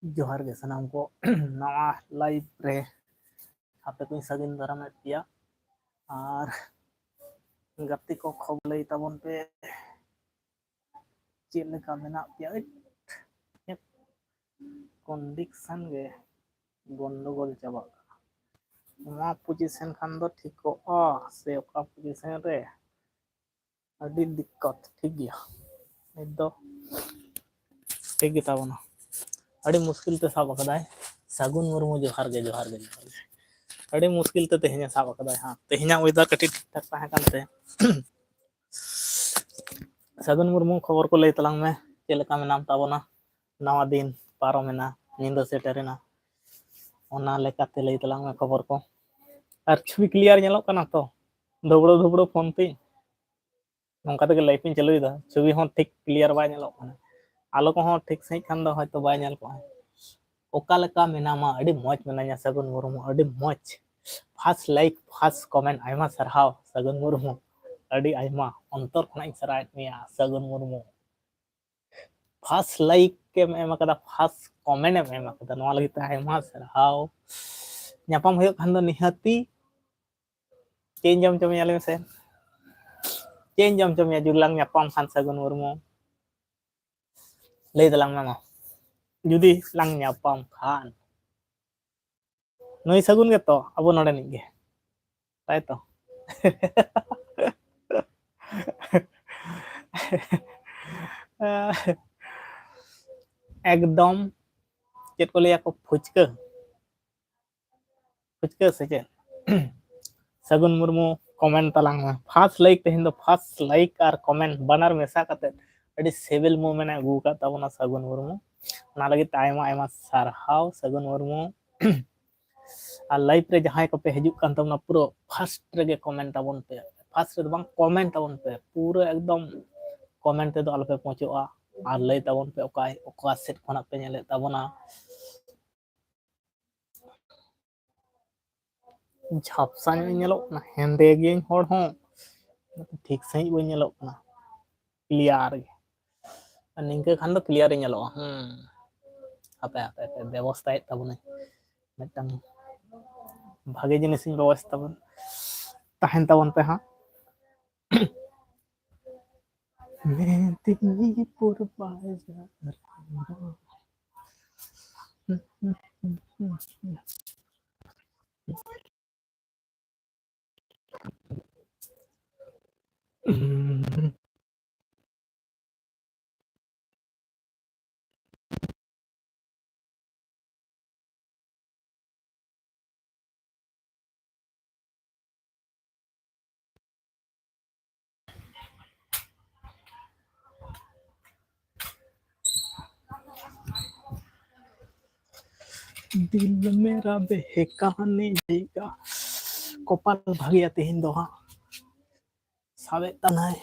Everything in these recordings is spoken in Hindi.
जोहार गे सानाम को नवा लाइव रे आपे को सगिन दाराम पिया और गति को खबर लई ताबन पे चेक लेका मेना पिया कंडीशन गे गंडगोल चाबा नवा पोजीशन खान दो ठीक को से ओका पोजीशन रे अड़ी दिक्कत ठीक गया नित दो ठीक गे ताबना अड़ी मुश्किल ते साब कदाय सगुन मुर्मू जोहार गे जोहार गे जोहार गे अड़ी मुश्किल ते तेहኛ साब कदाय हां तेहኛ वेदर कटी ठीक ठाक ताहे कानते सगुन मुर्मू खबर को लई तलांग में चेलका में नाम ताबना नवा दिन पारोमेना निंदा सेटरेना ओना लेकाते लई तलांग में खबर को और छवि क्लियर नेलो कना तो धुबड़ो धुबड़ो फोन ती नोंका तक लाइफ इन चलुइदा छवि हों ठीक क्लियर बाय नेलो कना आलो को हों ठीक सही खान दो हयतो बाय नेल को ओका लेका मेनामा अड़ी मौज मेनाया सगुन मुर्मू अड़ी मौज फर्स्ट लाइक फर्स्ट कमेंट आयमा सरहाव सगुन मुर्मू अड़ी आयमा अंतर खना सराय मिया सगुन मुर्मू फर्स्ट लाइक के एम कदा फर्स्ट कमेंट एम कदा नवा लगी आयमा सरहाव ᱧᱟᱯᱟᱢ ᱦᱩᱭᱩᱜ ᱠᱷᱟᱱ ᱫᱚ ᱱᱤᱦᱟᱹᱛᱤ ᱪᱮᱧ ᱡᱚᱢ ᱪᱚᱢᱮᱭᱟ ᱞᱮ ᱢᱮᱥᱮ ᱪᱮᱧ ᱡᱚᱢ ᱪᱚᱢᱮᱭᱟ ᱡᱩᱞᱟᱝ ᱧᱟᱯᱟᱢ ᱠᱷᱟᱱ ᱥᱟᱹᱜᱩᱱ ᱢᱩᱨᱢᱩ ᱞᱟᱹᱭ ᱫᱟᱞᱟᱝ ᱢᱮ ᱢᱟ ᱡᱩᱫᱤ ᱞᱟᱝ ᱧᱟᱯᱟᱢ ᱠᱷᱟᱱ ᱱᱩᱭ ᱥᱟᱹᱜᱩᱱ ᱜᱮᱛᱚ ᱟᱵᱚ ᱱᱚᱰᱮᱱᱤᱡ ᱜᱮ ᱛᱟᱭ ᱛᱚ एकदम चेत को लिया को फुचका फुचका से चेत सगुन मुर्मू कमेंट तलांग में फर्स्ट लाइक तेहिन दो फर्स्ट लाइक और कमेंट बनार मेसा कते अड़ी सिविल मूवमेंट अगू का तबना सगुन मुर्मू ना लगी आयमा आयमा सारहाव सगुन मुर्मू और लाइव रे जहां को पे हजुक कान तबना पूरा फर्स्ट रे कमेंट ताबन पे फर्स्ट रे बांग कमेंट ताबन पे पूरा एकदम कमेंट ते दो आलो पे पहुंचोआ और लई ताबन पे ओका सेट खना पे नेले ताबना झापसा नेलो ना हेंदे गेन होड़ हो ठीक सही बो नेलो ना क्लियर गे निंके खान दो क्लियर नेलो आपे आपे व्यवस्था ताबने मिटन भागे जिनिस व्यवस्था ताबन ताहन ताबन पे हां मेदिनीपुर बाजार दिल मेरा बेहकाने जाएगा कपाल भागिया तेहिन दो हां साबे तनाय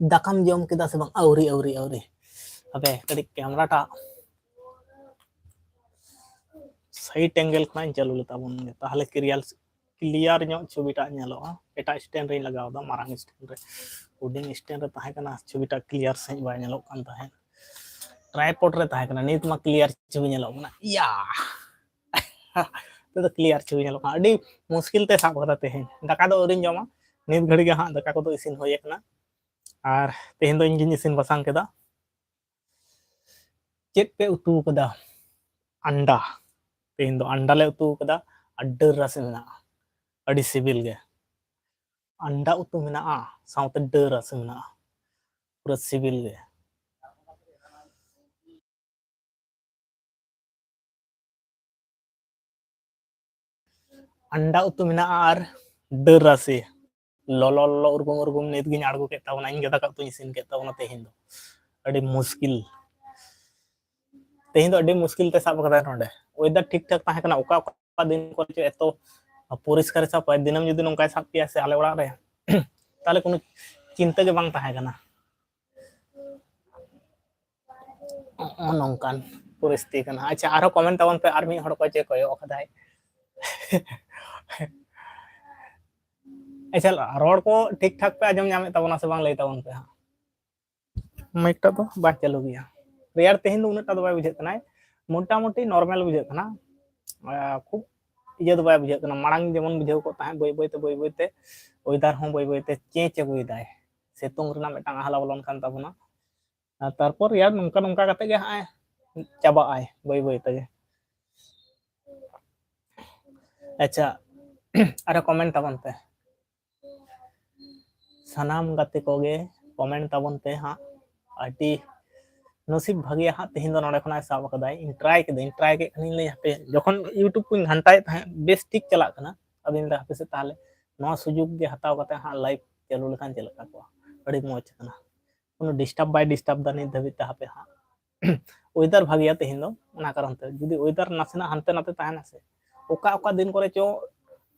दाकाम जम केदा से बांग औरी औरी औरी अबे कड़ी कैमरा टा सही एंगल खना चालू लेता बन ताहले क्लियर नो छविटा नेलोआ एटा स्टैंड रे लगाव दा मारांग स्टैंड रे उडिंग स्टैंड रे ताहे कना छविटा क्लियर सही बाय नेलो कान ताहे ट्राइपॉड रे ताहे कना नीत मा क्लियर छवि नेलो कना या तो क्लियर छवि नेलो कना अडी मुश्किल ते साब करा तेहे दाका दो ओरिन जमा नीत घड़ी गे हां दाका को दो इसिन होय कना और तेहेन दो इंजिन इसिन बसांग केदा चेत पे उतू कदा अंडा तेहेन दो अंडा ले उतू कदा अड्डर रस मेना अड़ी सिविल गे अंडा उतू मेना साउते डर रस मेना पूरा सिविल गे अंडा उतू मेना और डर रसे ललो ललो उर्गुम उर्गुम नित गिन आड़गो के तावना इन गदा का तो इसिन के तावना तेहेन दो अड़ी मुश्किल तेहेन दो अड़ी मुश्किल ते साब कदा नोंडे वेदर ठीक ठाक ताहे कना ओका ओका दिन को जे एतो परिष्कार सा पाय दिनम जदि नोंका साब पिया से आले ओड़ा रे ताले कोनो चिंता के बांग ताहे कना नोंकान परिस्थिति कना अच्छा आरो कमेंट तावन पे आर मी हड़ को जे कयो खदाय अच्छा रोड को ठीक ठाक पे आजम नामे ताबना से बांग लई ताबन पे हां माइक टा तो बा चालू गया रेयर तेहिन उनटा दो बाय बुझे तनाय मोटामुटी नॉर्मल बुझे कना खूब इया दो बाय बुझे कना मांग जेमन बुझे को ताहे बय बयते वेदार हों बय बयते चेंज अगुयदाय सेतुंग रना मिटांग हाला बोलन कान ताबना तारपर यार नोंका नोंका कते गे हाय चाबा आय बय बयते गे अच्छा अरे कमेंट ताबन पे सनाम गाते कोगे कमेंट ताबन पे हाँ अटी नसीब भागे हाँ तेहिन दो नोडे खना साब कदाय इन ट्राई के खनी ले पे जखन यूट्यूब को घंटाए ताहे बेस ठीक चला कना अदिन दा पे से ताले नवा सुजुग गे हताव कते हाँ लाइव चालू लखान चलका को अड़ी मोच कना कोनो डिस्टर्ब बाय डिस्टर्ब दा नि धबि ता पे हाँ वेदर भागिया तेहिन दो ना कारण ते जुदी वेदर नासना हनते नाते ताहेना से ओका ओका दिन करे चो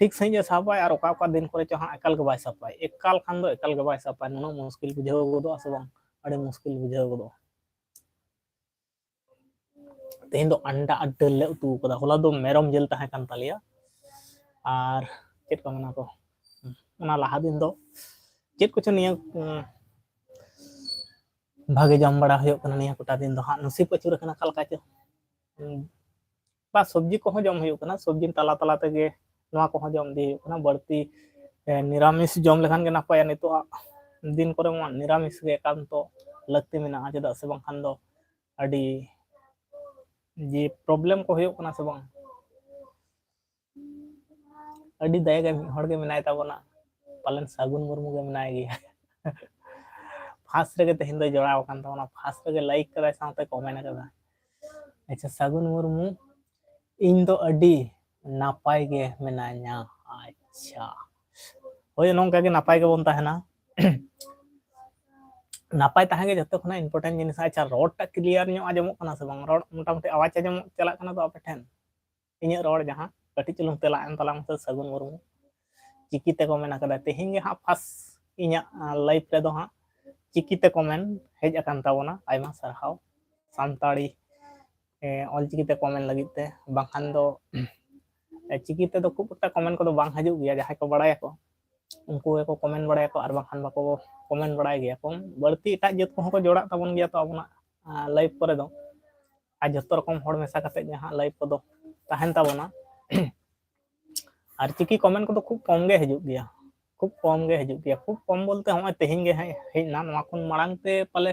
ठीक सही सापाय और ओका ओका दिन करे चो हाँ एकाल के बाय सापाय एकाल खान दो एकाल के बाय सापाय नुनो मुश्किल बुझाव गोदो आसे बांग अड़ी मुश्किल बुझाव गोदो तेहिन दो अंडा अड्डल ले उतु कदा होला दो मेरम जेल ताहे कान तालिया और चेत को मना को ना लाहा दिन दो चेत कुछ निया भागे जम बड़ा हो कना निया कोटा दिन दो हाँ नसीब अचुर कना काल काचो बा सब्जी को जम हो कना सब्जी तला तला तेगे नवा को जम दी कना बढ़ती निरामिष जम लेखान के नापाय नितो दिन करे मा निरामिष गे कान तो लगती मेना चेदा से बां खान दो अडी जे प्रॉब्लम को हो कना से बां अडी दया गे हड़ गे मिनाय ताबना पालन सागुन मुर्मू गे मिनाय गे फास्ट रे तेहिन दो जोड़ाव कान ताबना फास्ट रे लाइक कदा साथे कमेंट कदा अच्छा सागुन मुर्मू इन दो अडी नापाय गे मिनाया अच्छा ओय नोंका गे नापाय गे बोन ताहेना नापाय ताहे गे जतो खना इंपोर्टेंट जिनिस अच्छा रोड टा क्लियर न्यो आजमो कना से बांग रोड मोटामुटी आवाज आजम चला कना तो आपे ठेन इᱧ रोड जहां कटी चलुंग तेला एम तलांग से सागुन मुर्मू चिकी ते कमेंट कदा तेहिन गे हां फास इña लाइव रे दो हां चिकी ते कमेंट हेज अकान ताबना आयमा सरहाव सांताड़ी ऑल चिकी ते कमेंट लगित ते बाखान दो चिकी ते दो खूब एकटा कमेंट को दो बांग हजू गया जहां को बड़ाया को उनको को कमेंट बड़ाया को और बाखान बाको कमेंट बड़ाय गया को बढ़ती एटा जत को जोड़ा ताबन गया तो अपना लाइव करे दो आ जतो रकम हड़ मेसा कते जहां लाइव को दो ताहन ताबना और चिकी कमेंट को तो खूब कम गे हजू गया खूब कम बोलते हम तेहिन गे हेना नवा कोन मांग ते पाले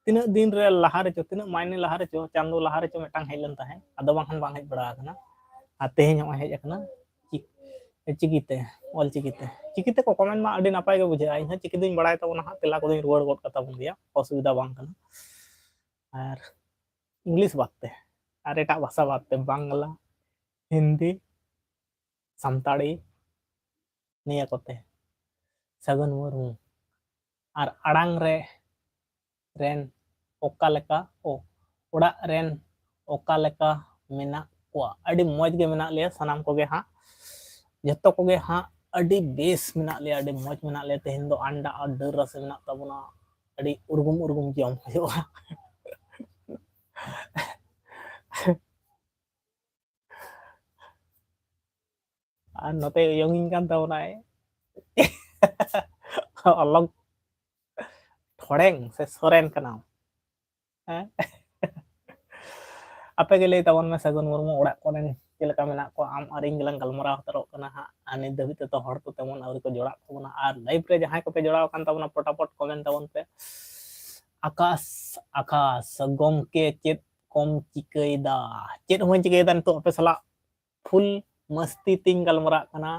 तिना दिन रे लहा रे चो तिना मायने लहा रे चो चांदो लहा रे चो मेटांग हेलन ताहे अदो बांखान बांग हेज बड़ा कना आ तेहिन हम हेज कना चिकीते ऑल चिकीते को कमेंट मा अडी नापाय गे बुझे इन चिकी दिन बड़ाय ताबना हा तेला को दिन रुवाड़ गोट कता बन गया असुविधा बांग कना और इंग्लिश बातते और एटा भाषा बातते बांग्ला हिंदी सांताड़ी निया कोते सागुन मुर्मू और अड़ांग रे रेन ओका लेका ओ ओड़ा रेन ओका लेका मेना को अडी मौज गे मेना ले सनाम को गे हां जत्तो को गे हां अडी बेस मेना ले अडी मौज मेना ले तेहिन दो अंडा और डर रस मेना तबना अडी उर्गुम जम होयोगा और नते यंगिन कान ताबनाय अलग थोड़ेंग से सोरेन कना आपे गे लay ताबन में सागुन मुर्मू ओड़ा कोरेन चेलका मेना को आम और इन गलंग गलमरा हतरो कना हा आने दबिते तो हड़ तो तेमन आउरी को जोड़ा ताबना और लाइव रे जहां को पे जोड़ा कान ताबना फटाफट कमेंट ताबन पे आकाश आकाश गोमके चेत कम चिकैदा चेत हों चिकैदा तो आपे सला फुल मस्ती तिंग गलमरा कना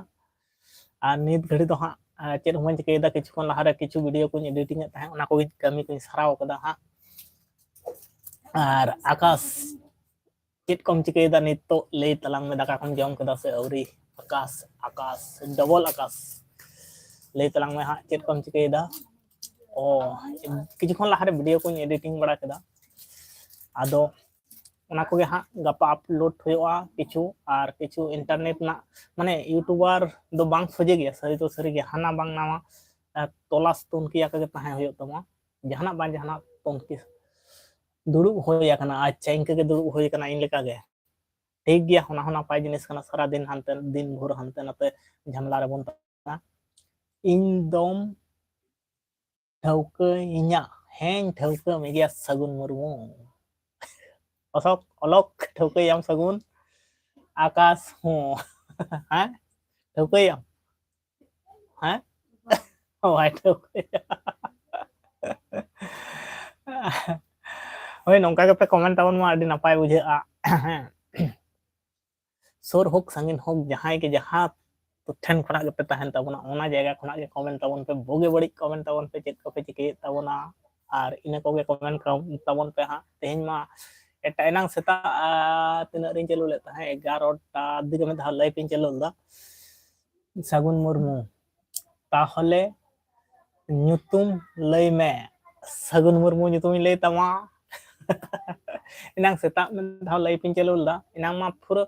और नित घड़ी तो हाँ चेत हों चिकैदा किछु कोन लहारे किछु वीडियो को एडिटिंग ताहे ओना को कमी को सराव कदा हाँ और आकाश चेत कम चिकैदा नित तो लay तलांग में दाका कम जम कदा से औरी आकाश आकाश डबल आकाश लay तलांग में हाँ चेत कम चिकैदा ओ किछु कोन लहारे वीडियो को एडिटिंग बड़ा कदा आदो ओना को गे हाँ गपा अपलोड होयोआ किछु और किछु इंटरनेट ना माने यूट्यूबर दो बांग सोजे गया सरी तो सरी गे हाना बांग नामा तलाश तुनकिया के ताहे होयो तमा जहाना बांग जहाना तुनकी दुड़ुब होया कना अच्छा इनके के दुड़ुब होय कना इन लेका गे ठीक गया होना होना पाई जिनिस कना सारा दिन हनते दिन भर हनते नते झमला रे बन ता इन दम ठौके इnya हें ठौके मेगिया सागुन मुर्मू Osok olok ᱴᱷᱟᱹᱣᱠᱟᱹᱭᱟᱢ ᱥᱟᱹᱜᱩᱱ आकाश हूँ हैं ᱴᱷᱟᱹᱣᱠᱟᱹᱭᱟᱢ हैं ᱵᱟᱭ ᱴᱷᱟᱹᱣᱠᱟᱹᱭᱟ ᱦᱳᱭ ᱱᱚᱝᱠᱟ ᱜᱮᱯᱮ ᱠᱚᱢᱮᱱᱴ ᱛᱟᱵᱚᱱ ᱢᱟ ᱟᱹᱰᱤ ᱱᱟᱯᱟᱭ ᱵᱩᱡᱷᱟᱹᱜᱼᱟ ᱦᱮᱸ ᱥᱩᱨ ᱦᱳᱠ ᱥᱟᱺᱜᱤᱧ ᱦᱳᱠ ᱡᱟᱦᱟᱸᱭ ᱜᱮ ᱡᱟᱦᱟᱸ ᱴᱷᱮᱱ ᱠᱷᱚᱱᱟᱜ ᱜᱮᱯᱮ ᱛᱟᱦᱮᱱ ᱛᱟᱵᱚᱱᱟ ᱚᱱᱟ ᱡᱟᱭᱜᱟ ᱠᱷᱚᱱᱟᱜ ᱜᱮ ᱠᱚᱢᱮᱱᱴ ᱛᱟᱵᱚᱱ ᱯᱮ ᱵᱩᱜᱤ ᱵᱟᱹᱲᱤᱡ ᱠᱚᱢᱮᱱᱴ ᱛᱟᱵᱚᱱ ᱯᱮ ᱪᱮᱫ ᱠᱚᱯᱮ ᱪᱤᱠᱟᱹᱭᱮᱫ ᱛᱟᱵᱚᱱᱟ ᱟᱨ ᱤᱱᱟᱹ ᱠᱚᱜᱮ ᱠᱚᱢᱮᱱᱴ ᱛᱟᱵᱚᱱ ᱯᱮ ᱦᱟᱸᱜ ᱛᱮᱦᱮᱧ ᱢᱟ ᱮᱴᱟᱜ ᱮᱱᱟᱝ ᱥᱮᱛᱟᱜ ᱛᱤᱱᱟᱹᱜ ᱨᱤᱧ ᱪᱟᱹᱞᱩ ᱞᱮᱫ ᱛᱟᱦᱮᱸ 11টা দিকে ᱢᱤᱫ ᱫᱷᱟᱣ ᱞᱟইভ ᱤᱧ ᱪᱟᱹᱞᱩ ᱞᱮᱫᱟ ᱥᱟᱹᱜᱩᱱ ᱢᱩᱨᱢᱩ ᱛᱟᱦᱚᱞᱮ ᱧᱩᱛᱩᱢ ᱞᱟᱹᱭ ᱢᱮ ᱥᱟᱹᱜᱩᱱ ᱢᱩᱨᱢᱩ ᱧᱩᱛᱩᱢᱤᱧ ᱞᱟᱹᱭ ᱛᱟᱢᱟ ᱮᱱᱟᱝ ᱥᱮᱛᱟᱜ ᱢᱤᱫ ᱫᱷᱟᱣ ᱞᱟइव ᱤᱧ ᱪᱟᱹᱞᱩ ᱞᱮᱫᱟ ᱮᱱᱟᱝ ᱢᱟ ᱯᱩᱨᱟᱹ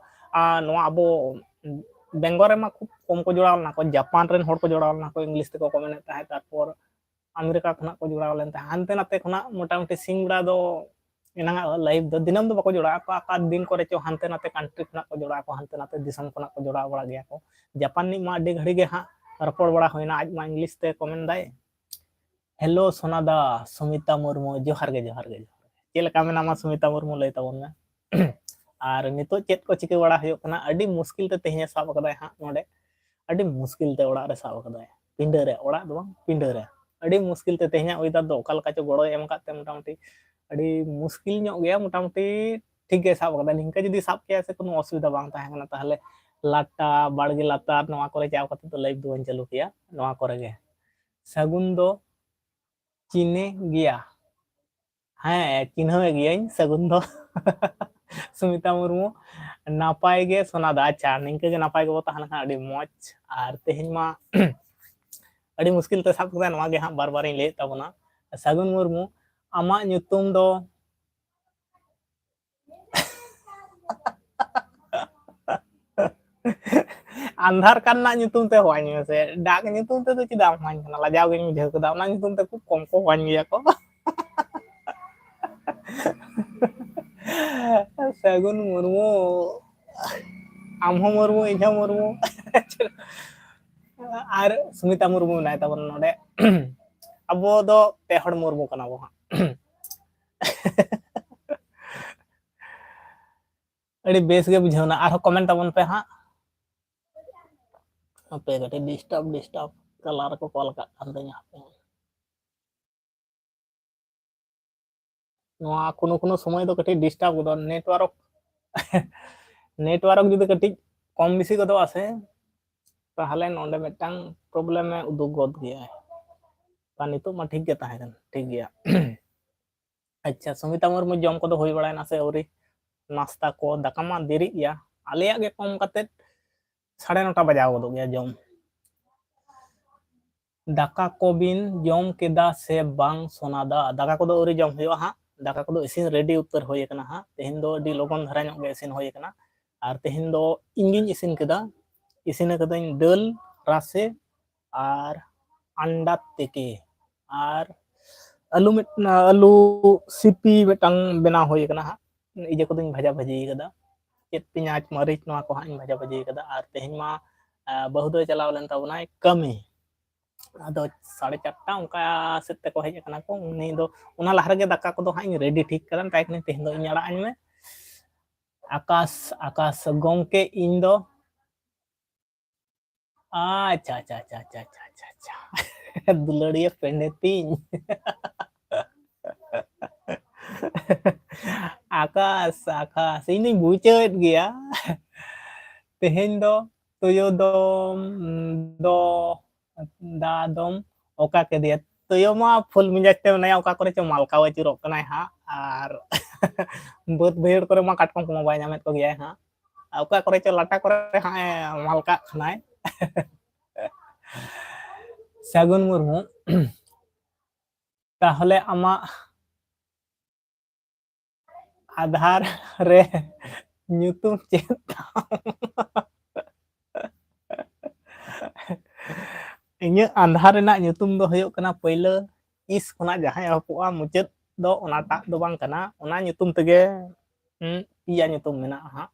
ᱱᱚᱣᱟ ᱟᱵᱚ बेंगल रे मा खूब कम को जोड़ा लेना को जापान रेन होड़ को जोड़ा लेना को इंग्लिश ते को कमेंट ताहे तारपर अमेरिका खना को जोड़ा लेन ताहे हानते नाते खना मोटामुटी सिंग बड़ा दो एनांग लाइव दो दिनम दो बको जोड़ा को आका दिन करे चो हानते नाते कंट्री खना को जोड़ा को हानते नाते दिसम खना को जोड़ा बड़ा गया को जापान नि मा अडी घड़ी गे हा रपड़ बड़ा होइना आज मा इंग्लिश ते कमेंट दाए हेलो सोनादा सुमिता मुर्मू जोहार गे चेलका मेना मा सुमिता मुर्मू लई ताबोन में और नितो चेत को चिके बड़ा हुयो कना अडी मुश्किल ते तेहे साब कदाय हा नोडे अडी मुश्किल ते ओड़ा रे साब कदाय पिंडे रे ओड़ा दो पिंडे रे अडी मुश्किल ते तेहे ओइदा दो ओका लका चो गड़ो एम काते मोटामुटी अडी मुश्किल ᱧᱚᱜ गया मोटामुटी ठीक गे साब कदा निंका जदी साब के से कोनो असुविधा बांग ताहे कना ताहले लाटा बाड़गे लातार नवा करे जाव कते तो लाइव दोन चालू किया नवा करे गे सगुन दो चिने गया हाँ चिन्हवे गया सगुन दो सुमिता मुर्मू नापाय गे सोनादा अच्छा निंके गे नापाय गे ताहन खान अडी मौज आर तेहेन मा अडी मुश्किल ते साब कदा नवा गे हां बार बार इन ले ताबोना सगुन मुर्मू आमा ᱧᱩᱛᱩᱢ दो अंधार करना ᱧᱩᱛᱩᱢ ते होवाኝ से डाक ᱧᱩᱛᱩम ते तो चिदा होवाኝ कना लाजाव गे बुझाव कदा ओना ᱧᱩᱛᱩम ते खूब कम को होवाኝ गया को सगुन मुर्मू आमहो मुर्मू इझा मुर्मू आर सुमिता मुर्मू नाय ताबन नोडे अबो दो पेहड़ मुर्मू कना बो अड़ी बेस गे बुझावना आरो कमेंट ताबन पे हां पे गटे डिस्टर्ब कलर को कॉल का अंदanya नोआ कोनो कोनो समय दो कटी डिस्टर्ब गदो नेटवर्क जुदी कटी कम बेसी गदो आसे ताहले नोंडे मिटांग प्रॉब्लम में उदुग गद गया ता नितो मा ठीक गे ताहे ठीक गया अच्छा सुमिता मुर्मू जम को दो होई बड़ाय ना से औरी नाश्ता को दाका मा देरी गया आलिया गे कम कते 9:30 बजाव गदो गया जम दाका को बिन जम केदा से बांग सोनादा दाका को दो औरी जम होयो हा दाका को दो इसिन रेडी उत्तर होय कना हा तेहिन दो डी लगन धरा ᱧᱚᱜ गे इसिन होय कना आर तेहिन दो इंगिन इसिन केदा इसिन कदाइन दाल रासे आर अंडा तेके आर आलू सिपी मिटांग बेना होय कना हा इजे को दिन भाजा भाजी कदा चेत पियाज मरीच नवा को हां भाजा भाजी कदा आर तेहिन मा बहु दो चलाव लेन ताबनाय कमी आदो 4:30 उनका सेते को हेज कना को उनी दो उना लहर गे दाका को दो हां रेडी ठीक करन ताइ कने तेहिन दो इन अड़ा आइन में आकाश गोंके इन दो अच्छा दुलड़िया पेंडे तीन आकाश इन बुझेद गया तेहेन दो तुयो दो दादम ओका के दिया तुयो मा फुल मिजाज ते नया ओका करे च मालका वचिरो कनाय हा आर बहुत भीड़ करे मा काटकम को बाय नामेत को गया हा ओका करे च लाटा करे हा मालका खनाय सगुन मुर्मू ताहले आमा आधार रे ᱧᱩᱛᱩᱢ चेत इᱧ आधार रेना ᱧᱩᱛᱩᱢ दो होयो कना पहले इस खना जहां एहपोआ मुचेत दो ओनाटा दो बांग कना ओना ᱧᱩᱛᱩम तेगे पिया ᱧᱩᱛᱩम मेना हा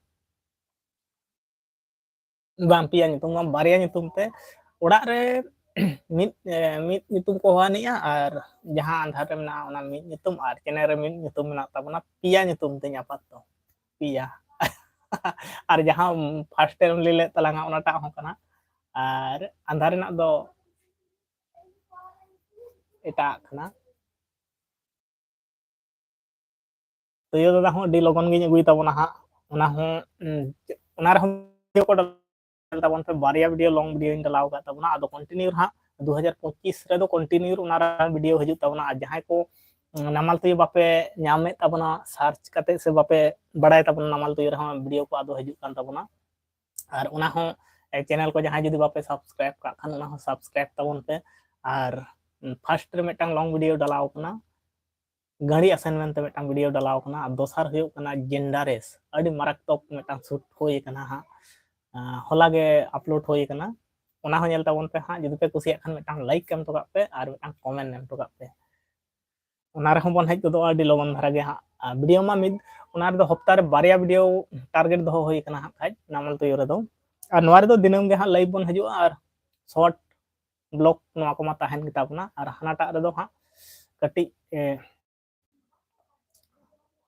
बांग पिया ᱧᱩᱛᱩम मा बारिया ᱧᱩᱛᱩम ते ओड़ा रे mid mid nyutum ko hoani'a ar jahan andhar re mena ona mid nyutum ar channel re mid nyutum mena tabona pia nyutum tiñ apato pia ar jahan first term lile talanga ona ta hon kana ar andhar renak do eta kana tuyo dada hon di logon giñ agui tabona ha ona hon ona re hon video ko dal tabon pe baria video long video in dalaw ka tabona ado continue ha 2025 रे दो कंटिन्यू उनारा वीडियो हजू तबना जहां को नामाल तुय बापे नामे तबना सर्च करते से बापे बड़ाय तबना नामाल तुय रहा वीडियो को आदो हजू कान तबना और उना हो चैनल को जहां जदी बापे सब्सक्राइब का खान उना हो सब्सक्राइब तबन पे और फर्स्ट रे मेटांग लॉन्ग वीडियो डालाव कना गणी असाइनमेंट ते मेटांग वीडियो डालाव कना दोसर हुयो कना जेंडरेस अडी मारक टॉप मेटांग शूट होय कना हा होला गे अपलोड होय कना उना हो नेल तबन पे हाँ जदि पे कुसिया खान मेटांग लाइक एम टोका पे और मेटांग कमेंट एम टोका पे उना रे बन हेज तो आडी लगन धारा गे हाँ वीडियो मा मिद उना रे दो हफ्ता रे बारिया वीडियो टारगेट दो होई कना हाँ खाज नामल तो योरे दो और नोआ रे दो दिनम गे हाँ लाइव बन हजू और शॉर्ट ब्लॉग नोआ को मा ताहेन गे ताबना और हानाटा रे दो हाँ कटी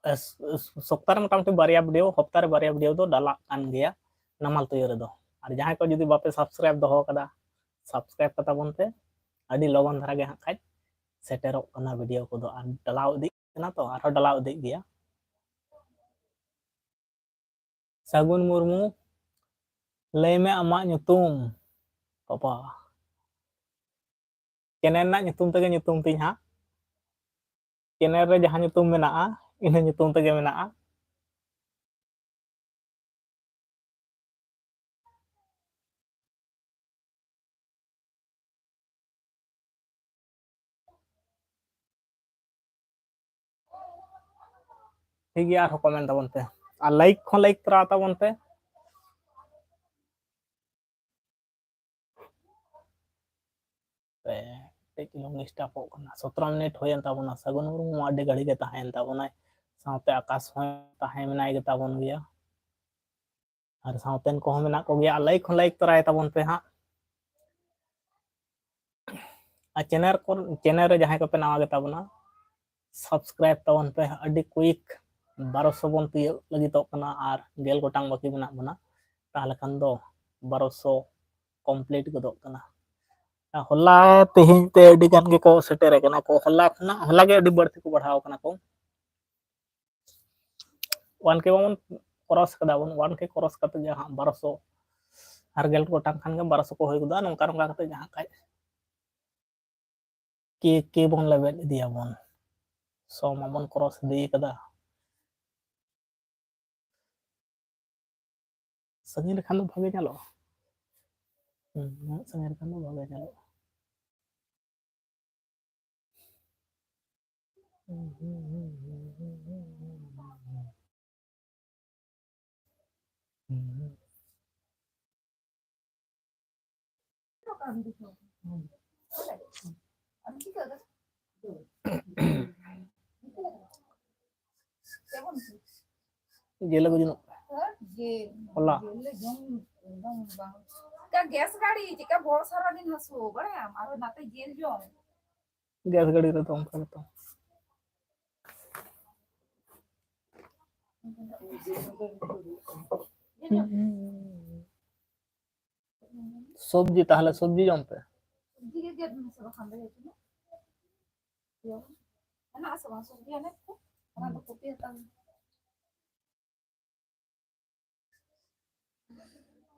सप्ताह रे मोटामुटी बारिया वीडियो हफ्ता रे बारिया वीडियो दो डाला कान गया नामल तो योरे दो और जहां को जदि बापे सब्सक्राइब दो कदा सब्सक्राइब कता बन पे अडी लगन धारा गे हाँ खाज सेटेरो कना वीडियो को दो डालाव दी कना तो आरो डालाव दी गया सगुन मुर्मू लय में अमा nyutum पापा चैनल ना nyutum तगे nyutum तिñ हाँ चैनल रे जहां nyutum मेनाआ इन nyutum तगे मेनाआ ठीक गया आरो कमेंट तबन पे और लाइक खो लाइक तरा तबन पे स्टाफ 17 मिनट होयन ताबना सगुन मुर्मू आडे घड़ी के ताहेन ताबना साथे आकाश हो ताहे मेनाय गे ताबन गया और साथेन को मेना को गया लाइक खो लाइक तराय ताबन पे हाँ आ चैनल रे जहां को पे नावा गे ताबना सब्सक्राइब तबन पे अडी क्विक 1200 बन तिय लगी तो कना और गेल गोटांग बाकी मेना बना ताहले खान दो 1200 कंप्लीट गदो कना होला तेहिं ते अडी गान गे को सेटेर कना को होला गे अडी बढ़ती को बढ़ाव कना को 1k बन क्रॉस कदा बन 1k क्रॉस कते जहां 1200 हर गेल गोटांग खान गे 1200 को होय गदा नंका नंका कते जहां काज के बन लेवल दिया बन 100 माबन क्रॉस दी कदा संगी लेखान दो भागे चलो संगी लेखान दो भागे चलो जेल को जुनो होला का गैस गाड़ी चिका बहुत सारा दिन हसो बड़े मारो नाते जेल जो गैस गाड़ी रे तो हम करता सब्जी ताहले सब्जी जम पे सब्जी के गेट में सब खांदे है यो ना सब सब्जी है ना तो कॉपी है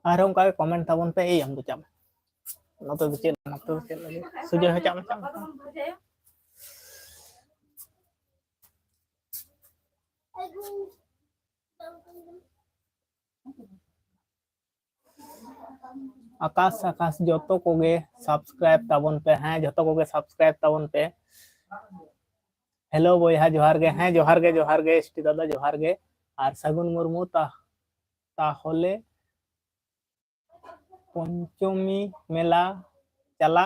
और उनका कमेंट ताबन पे ए हम तो चाम नते तो चेल लगे सुजे है चाम आकाश आकाश जतो कोगे सब्सक्राइब ताबन पे हैं जतो कोगे सब्सक्राइब ताबन पे हेलो बोया जोहार गे एसटी दादा जोहार गे और सगुन मुर्मू ताहले पंचमी मेला चला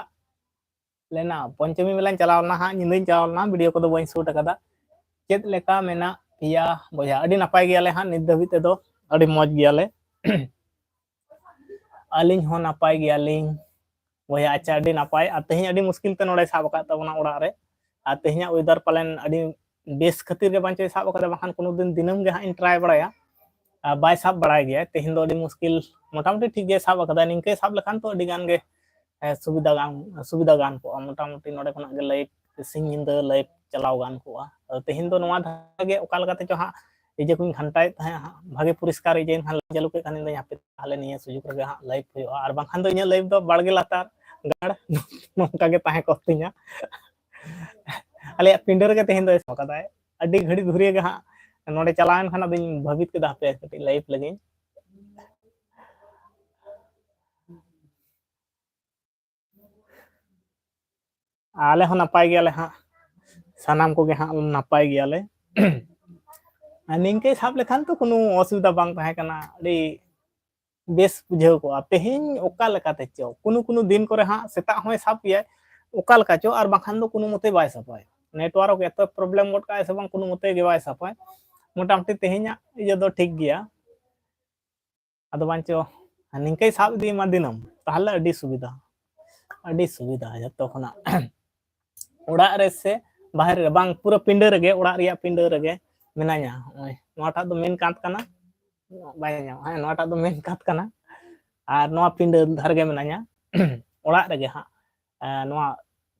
लेना पंचमी मेला चलावना हाँ निंदिन चलावना वीडियो को बन शूट कदा चेद लेका मेना पिया बोया अडी नपाय गयाले हाँ नित धबी ते दो अडी मौज गयाले अलिंग हो नपाय गयालिंग boya acha adi napai ar tehinya adi muskil te node sab akat tabona orak re ar tehinya weather palen adi bes khatir ge bancho sab akada bakan kono din dinam ge ha in try baraya bai sab baray ge tehin do adi muskil motamuti ठीक ge sab akada ningke sab lekhan to adi gan ge सुविधा गान को मोटामुटी नोडे खना गे लाइव सिंग निंदा लाइव चलाव गान को तेहिन दो नवा धागे ओका लगाते चो हा इजे कुन घंटाय तहे भागे पुरस्कार इजे हां चालू के खानी हापे ताले निया सुजुग रे हा लाइव हो आर बाखान दो इnya लाइव दो बाड़गे लातार गाड़ नोका गे ताहे कोतिया अले पिंडर के तेहिन दो सकादाय अडी घड़ी धुरिया गे हा नोडे चलावन खाना दिन भवित के दापे कटी लाइव लगे आले हो नपाय गयाले हाँ सानाम को हाँ नपाय गयाले निंके साब लेखान तो कोनो असुविधा बांग ताहे कना अडी बेस बुझाव को तेहिन ओका लेकाते चो कोनो दिन करे हाँ सेता होय साब पिया ओका लेका चो आर बाखान दो कोनो मते बाय सापाय नेटवर्क एतो प्रॉब्लम गोट का से बांग कोनो मते गे बाय सापाय मोटामुटी तेहिना इजे दो ठीक गया अदो बांचो निंके साब दी मा दिनम ताहले अडी सुविधा जतो खना ओड़ा रे से बाहर रे बांग पूरा पिंडर रे ओड़ा रिया पिंडर रे मेनाया ओय नोटा दो मेन कांत कना बाय nya हां नोटा दो मेन कांत कना आर नोआ पिंडर धर गे मेनाया ओड़ा रे गे हां नोआ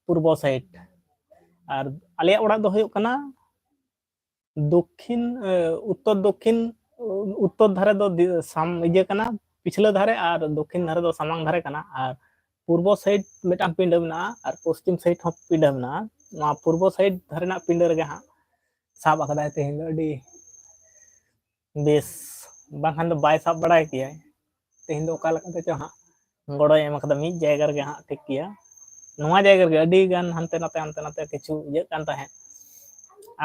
पूर्व साइड आर आले ओड़ा दो होयो कना दक्षिण उत्तर धारे दो साम इजे कना पिछले धारे आर दक्षिण धारे दो सामांग धारे कना आर पूर्व साइड मेटा पिंडर ना आर पश्चिम साइड हो पिंडर ना ना पूर्व साइड धारे ना पिंडर गे हां साब अकदाय तेहिन अडी बेस बाखान दो बाय साब बड़ाय किया तेहिन दो ओका लकाते चो हां गड़ो एम अकदा मी जायगा रे हां ठीक किया नोआ जायगा रे अडी गान हनते नाते किछु ये कान ताहे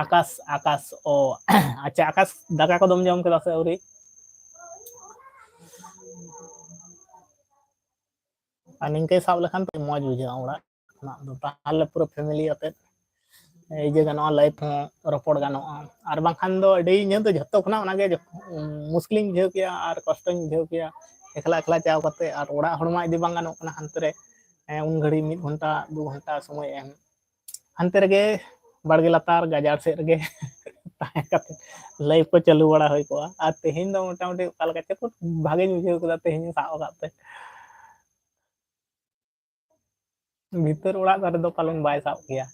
आकाश ओ अच्छा आकाश दाका को दम जम केदा से औरी निंके साब लेखान तो मौज बुझा ओड़ा ना दो ताले पूरा फैमिली आते इजे गानो लाइफ हो रपड़ गानो आर बाखान दो अडी इन तो जत्तो खना ओनागे मुश्किल बुझाव किया आर कष्ट बुझाव किया एकला एकला चाव करते आर ओड़ा हड़मा इदि बांग गानो कना हनते रे उन घड़ी 1 घंटा 2 घंटा समय एम हनते रे बाड़गे लातार गाजार से रे लाइफ को चालू बड़ा होय को आ तेहिन दो मोटामुटी ओका लगा को भागे बुझाव कदा तेहिन साब काते भीतर ओड़ा दारे दो पालन बाय साब किया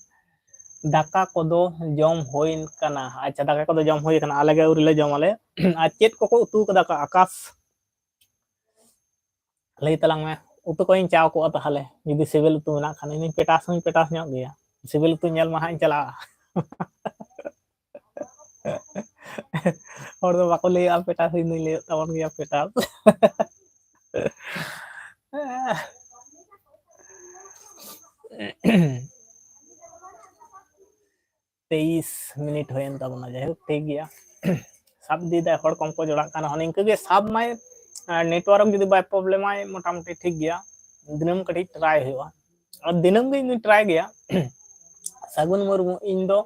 दाका कोदो जम होइन कना अच्छा दाका कोदो जम होय कना आले गे उरी ले जम आले आ चेत को उतु कदा का आकाश लई तलांग में उतु को इन चाव को ताहले जदी सिविल उतु ना खाने इन पेटास न्यो गया सिविल उतु नेल मा हां चला और दो बाको ले आ पेटास इन ले तवन गया पेटास 23 मिनट होयन तबना जाय ठीक गया साब दी दा हड़ कम को जोड़ा काना निंके गे साब माय नेटवर्क जदी बाय प्रॉब्लम आय मोटामुटी ठीक गया दिनम कटी ट्राई होया और दिनम गे इन ट्राई गया सागुन मुर्मू इन दो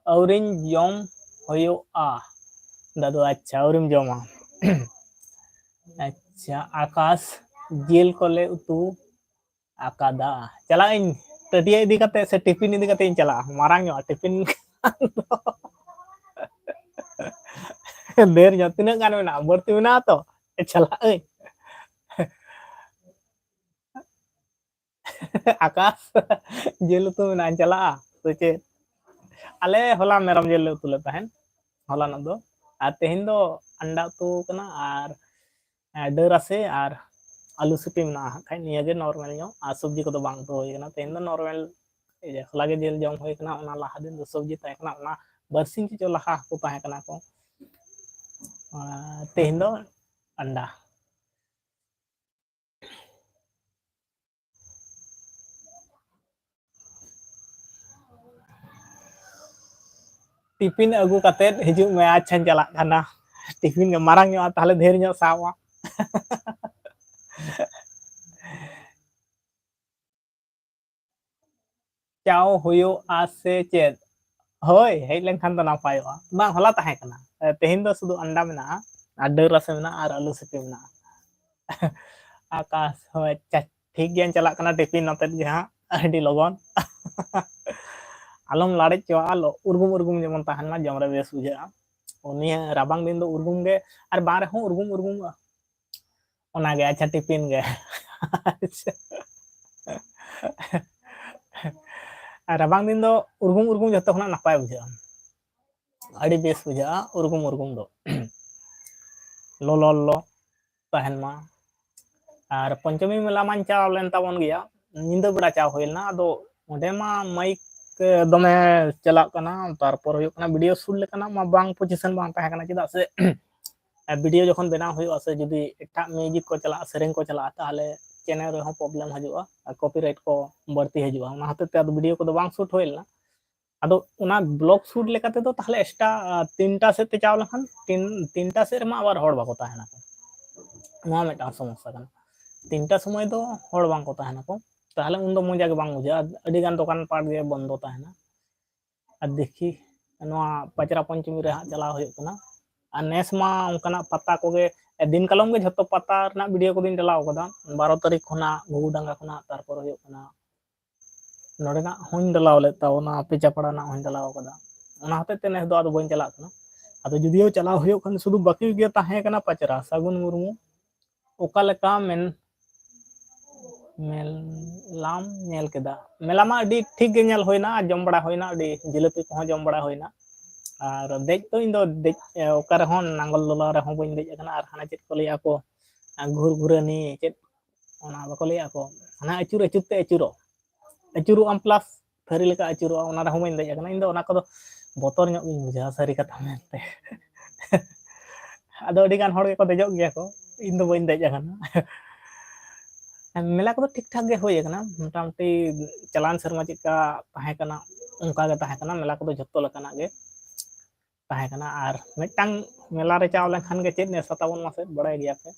औरिन जम होयो आ दादू अच्छा औरिम जमा अच्छा आकाश जेल कोले उतु आकादा चला इन टटिया इदी कते से टिफिन इदी कते इन चला मारांग नो टिफिन देर जो तिना गान में ना बर्ती में ना तो चला ए आकाश जेल तो में ना चला तो चे आले होला मेरम जेल उतु ले तहन होला ना दो आ तेहिन दो अंडा तो कना आर डर आसे आर आलू सिपी में ना खाय निया गे नॉर्मल नो आ सब्जी को तो बांग तो होय कना तेहिन दो नॉर्मल ए होला गे जेल जम होय कना ओना लाहा दिन दो सब्जी ताय कना ओना बरसिंग चो लाहा को ताय कना को तेहिन दो अंडा टिफिन अगु कते हिजु में अच्छा चला खाना टिफिन के मारांग नो ताहले ढेर नो सावा चाव होयो आसे चेत होय हेज लेन खान तो नापायो बांग होला ताहे कना तेहिन दो सुदु अंडा में ना आ डर रस में ना आर आलू सिपी में ना आकाश होय ठीक ᱜᱮᱭᱟᱧ ᱪᱟᱞᱟᱜ ᱠᱟᱱᱟ ᱴᱤᱯᱤᱱ ᱟᱛᱮᱫ ᱜᱮ ᱦᱟᱸᱜ ᱟᱹᱰᱤ ᱞᱚᱜᱚᱱ ᱟᱞᱚᱢ ᱞᱟᱲᱮᱡ ᱪᱚᱣᱟᱜᱼᱟ ᱩᱨᱜᱩᱢ ᱩᱨᱜᱩᱢ ᱡᱮᱢᱚᱱ ᱛᱟᱦᱮᱱ ᱢᱟ ᱡᱚᱢ ᱨᱮ ᱵᱮᱥ ᱵᱩᱡᱷᱟᱹᱜᱼᱟ ᱱᱤᱭᱟᱹ ᱨᱟᱵᱟᱝ ᱫᱤᱱ ᱫᱚ ᱩᱨᱜᱩᱢ ᱜᱮ ᱟᱨ ᱵᱟᱝ ᱨᱮᱦᱚᱸ ᱩᱨᱜᱩᱢ ᱩᱨᱜᱩᱢᱚᱜᱼᱟ ᱚᱱᱟᱜᱮ ᱟᱪᱪᱷᱟ ᱴᱤᱯᱤᱱ ᱜᱮ ᱨᱟᱵᱟᱝ ᱫᱤᱱ ᱫᱚ ᱩᱨᱜᱩᱢ ᱩᱨᱜᱩᱢ ᱡᱚᱛᱚ ᱠᱷᱚᱱᱟᱜ ᱱᱟᱯᱟᱭ ᱵᱩᱡᱷᱟᱹᱜᱼᱟ ᱟᱹᱰᱤ ᱵᱮᱥ ᱵᱩᱡᱷᱟᱹᱜᱼᱟ ᱩᱨᱜᱩᱢ ᱩᱨᱜᱩᱢ ᱫᱚ ᱞᱚᱞᱚ ᱛᱟᱦᱮᱱ ᱢᱟ ᱟᱨ ᱯᱚᱧᱪᱚᱢᱤ ᱢᱮᱞᱟ ᱢᱟᱧ ᱪᱟᱞᱟᱣ ᱞᱮᱱ ᱛᱟᱵᱚᱱ ᱜᱮᱭᱟ ᱧᱤᱫᱟᱹ ᱵᱮᱲᱟ ᱪᱟᱣ ᱦᱩᱭ ᱞᱮᱱᱟ ᱟᱫᱚ ᱚᱸᱰᱮ ᱢᱟ ᱢᱟᱭᱤᱠ ᱫᱚᱢᱮ ᱪᱟᱞᱟᱜ ᱠᱟᱱᱟ ᱛᱟᱨᱯᱚᱨ ᱦᱩᱭᱩᱜ ᱠᱟᱱᱟ ᱵᱷᱤᱰᱤᱭᱳ ᱥᱩᱴ ᱞᱮᱠᱟᱱᱟᱜ ᱢᱟ ᱵᱟᱝ ᱯᱚᱡᱤᱥᱚᱱ ᱵᱟᱝ ᱛᱟᱦᱮᱸ ᱠᱟᱱᱟ ᱪᱮᱫᱟᱜ ᱥᱮ ᱵᱷᱤᱰᱤᱭᱳ ᱡᱚᱠᱷᱚᱱ ᱵᱮᱱᱟᱣ ᱦᱩᱭᱩᱜᱼᱟ ᱥᱮ ᱡᱩᱫᱤ ᱮᱴᱟᱜ ᱢᱤᱭᱩᱡᱤᱠ ᱠᱚ ᱪᱟᱞᱟᱜᱼᱟ ᱥᱮᱨᱮᱧ ᱠᱚ ᱪᱟᱞᱟᱜᱼᱟ ᱛᱟᱦᱚᱞᱮ ᱪᱮᱱᱮᱞ ᱨᱮᱦᱚᱸ ᱯᱨᱚᱵᱞᱮᱢ ᱦᱤᱡᱩᱜᱼᱟ ᱟᱨ ᱠᱚᱯᱤᱨᱟइट ᱠᱚ ᱵᱟᱹᱲᱛᱤ ᱦᱤᱡᱩᱜᱼᱟ ᱚᱱᱟ ᱦᱚᱛᱮᱡ ᱛᱮ ᱟᱫᱚ ᱵᱷᱤᱰᱤᱭᱳ ᱠᱚᱫᱚ ᱵᱟᱝ ᱥᱩᱴ ᱦᱩᱭ ᱞᱮᱱᱟ ᱟᱫᱚ ᱚᱱᱟ ᱵᱞᱚᱜ ᱥᱩᱴ ᱞᱮᱠᱟ ᱛᱮᱫᱚ ᱛᱟᱦᱚᱞᱮ ᱮᱠᱥᱴᱨᱟ 3টা ᱥᱮᱫ ᱛᱮ ᱪᱟᱣ ᱞᱮᱠᱷᱟᱱ 3টা ᱥᱮᱫ ᱨᱮᱢᱟ ᱟᱵᱟᱨ ᱦᱚᱲ ᱵᱟᱠᱚ ᱛᱟᱦᱮᱱᱟ ᱱᱚᱣᱟ ᱢᱤᱫᱴᱟᱝ ᱥᱚᱢᱚᱥᱥᱟ ᱠᱟᱱᱟ 3টা ᱥᱚᱢᱚᱭ ᱫᱚ ᱦᱚᱲ ᱵᱟᱝᱠᱚ ᱛᱟᱦᱮᱱᱟᱠᱚ ᱛᱟᱦᱚᱞᱮ ᱩᱱᱫᱚ ᱢᱚᱡᱟ ᱜᱮ ᱵᱟᱝ ᱵᱩᱡᱷᱟᱹᱜᱼᱟ ᱟᱹᱰᱤ ᱜᱟᱱ ᱫᱚᱠᱟᱱ ᱯᱟᱴ ᱜᱮ ᱵᱚᱱᱫᱚ ᱛᱟᱦᱮᱱᱟ ᱟᱨ ᱫᱮᱠᱷᱤ ᱱᱚᱣᱟ ᱯᱟᱪᱨᱟ ᱯᱚᱧᱪᱚᱢᱤ ᱨᱮ ᱦᱟᱸᱜ ᱪᱟᱞᱟᱣ ᱦᱩᱭᱩᱜ ᱠᱟᱱᱟ ᱟᱨ ᱱᱮᱥ ᱢᱟ ᱚᱱᱠᱟᱱᱟᱜ ᱯᱟᱛᱟ ᱠᱚᱜᱮ ᱫᱤᱱ ᱠᱟᱞᱚᱢ ᱜᱮ ᱡᱷᱚᱛᱚ ᱯᱟᱛᱟ ᱨᱮᱱᱟᱜ ᱵᱷᱤᱰᱤᱭᱳ ᱠᱚᱫᱚᱧ ᱰᱟᱞᱟᱣ ᱠᱟᱫᱟ 12 ᱛᱟᱹᱨᱤᱠᱷ ᱠᱷᱚᱱᱟᱜ ᱜᱩᱜᱩᱰᱟᱸᱜᱟ ᱠᱷᱚᱱᱟᱜ ᱛᱟᱨᱯᱚᱨ ᱦᱩᱭᱩᱜ ᱠᱟᱱᱟ ᱱᱚᱰᱮᱱᱟᱜ ᱦᱚᱸᱧ ᱰᱟᱞᱟᱣ ᱞᱮᱫ ᱛᱟᱵᱚᱱᱟ ᱯᱮᱪᱟᱯᱟᱲᱟ ᱨᱮᱱᱟᱜ ᱦᱚᱸᱧ ᱰᱟᱞᱟᱣ ᱠᱟᱫᱟ ᱚᱱᱟ ᱦᱚᱛᱮᱡ ᱛᱮ ᱱᱮᱥ ᱫᱚ ᱟᱫᱚ ᱵᱟᱹᱧ ᱪᱟᱞᱟᱜ ᱠᱟᱱᱟ ᱟᱫᱚ ᱡᱩᱫᱤᱭᱳ ᱪᱟᱞᱟᱣ ᱦᱩᱭᱩᱜ ᱠᱷᱟᱱ ᱥᱩᱫᱷᱩ ᱵᱟᱹᱠᱤ ᱜᱮ ᱛᱟᱦᱮᱸ ᱠᱟᱱᱟ ᱯᱟᱪᱨᱟ ᱥᱟᱹᱜᱩᱱ ᱢᱩᱨᱢᱩ ᱚᱠᱟ ᱞᱮᱠᱟ ᱢᱮᱞᱟᱢ ᱧᱮᱞ ᱠᱮᱫᱟ ᱢᱮᱞᱟ ᱢᱟ ᱟᱹᱰᱤ ᱴᱷᱤᱠ ᱜᱮ ᱧᱮᱞ ᱦᱩᱭᱱᱟ ᱡᱚᱢ ᱵᱟᱲᱟ ᱦᱩᱭᱱᱟ ᱟᱹᱰᱤ ᱡᱤᱞᱟᱹᱯᱤ ᱠᱚᱦᱚᱸ ᱡᱚᱢ ᱵᱟᱲᱟ ᱦᱩᱭᱱᱟ ᱟᱨ ᱫᱮᱡ ᱫᱚ ᱤᱧ ᱫᱚ ᱫᱮᱡ ᱚᱠᱟ ᱨᱮᱦᱚᱸ ᱱᱟᱝᱜᱚᱞ ᱫᱚᱞᱟ ᱨᱮᱦᱚᱸ ᱵᱟᱹᱧ ᱫᱮᱡ ᱟᱠᱟᱱᱟ ᱟᱨ ᱦᱟᱱᱟ ᱪᱮᱫ ᱠᱚ ᱞᱟᱹᱭᱟ ᱠᱚ ᱜᱷᱩᱨ ᱜᱷᱩᱨᱟᱹᱱᱤ ᱪᱮᱫ ᱚᱱᱟ ᱵᱟᱠᱚ ᱞᱟᱹᱭᱟ ᱠᱚ ᱦᱟᱱᱟ ᱟᱹᱪᱩᱨ ᱟᱹᱪᱩᱨ ᱛᱮ ᱟᱹᱪᱩᱨᱚᱜ ᱟᱢ ᱯᱞᱟᱥ ᱛᱷᱟᱹᱨᱤ ᱞᱮᱠᱟ ᱟᱹᱪᱩᱨᱚᱜᱼᱟ ᱚᱱᱟ ᱨᱮᱦᱚᱸ ᱵᱟᱹᱧ ᱫᱮᱡ ᱟᱠᱟᱱᱟ ᱤᱧ ᱫᱚ ᱚᱱᱟ ᱠᱚᱫᱚ ᱵᱚᱛᱚᱨ ᱧᱚᱜ ᱜᱤᱧ ᱵᱩᱡᱷᱟᱹᱣᱟ ᱥᱟᱹᱨᱤ ᱠᱟᱛᱷᱟ ᱢᱮᱱᱛᱮ ᱟᱫᱚ ᱟᱹᱰᱤ ᱜᱟᱱ ᱦᱚᱲ ᱜᱮᱠᱚ ᱫᱮᱡᱚᱜ ᱜᱮᱭᱟ ᱠᱚ ᱤᱧ ᱫᱚ ᱵᱟᱹᱧ ᱫᱮᱡ ᱟᱠᱟᱱᱟ ᱢᱮᱞᱟ ᱠᱚᱫᱚ ᱴᱷᱤᱠ ᱴᱷᱟᱠ ᱜᱮ ᱦᱩᱭ ᱟᱠᱟᱱᱟ ᱢᱚᱴᱟᱢᱩᱴᱤ ᱪᱟᱞᱟᱣᱮᱱ ᱥᱮᱨᱢᱟ ᱪᱮᱫᱠᱟ ᱛᱟᱦᱮᱸ ᱠᱟᱱᱟ ᱚᱱᱠᱟ ᱜᱮ ᱛᱟᱦᱮᱸ ᱠᱟᱱᱟ ᱢᱮᱞᱟ ᱠᱚᱫᱚ ᱡᱷᱚᱛᱚ ᱞᱮᱠᱟᱱᱟᱜ ᱜᱮ ᱛᱟᱦᱮᱸ ᱠᱟᱱᱟ ᱟᱨ ᱢᱤᱫᱴᱟᱝ ᱢᱮᱞᱟ ᱨᱮ ᱪᱟᱣ ᱞᱮᱱᱠᱷᱟᱱ ᱜᱮ ᱪᱮᱫ ᱱᱮᱥᱟ ᱛᱟᱵᱚᱱ ᱢᱟᱥᱮ ᱵᱟᱲᱟᱭ ᱜᱮᱭᱟ ᱯᱮ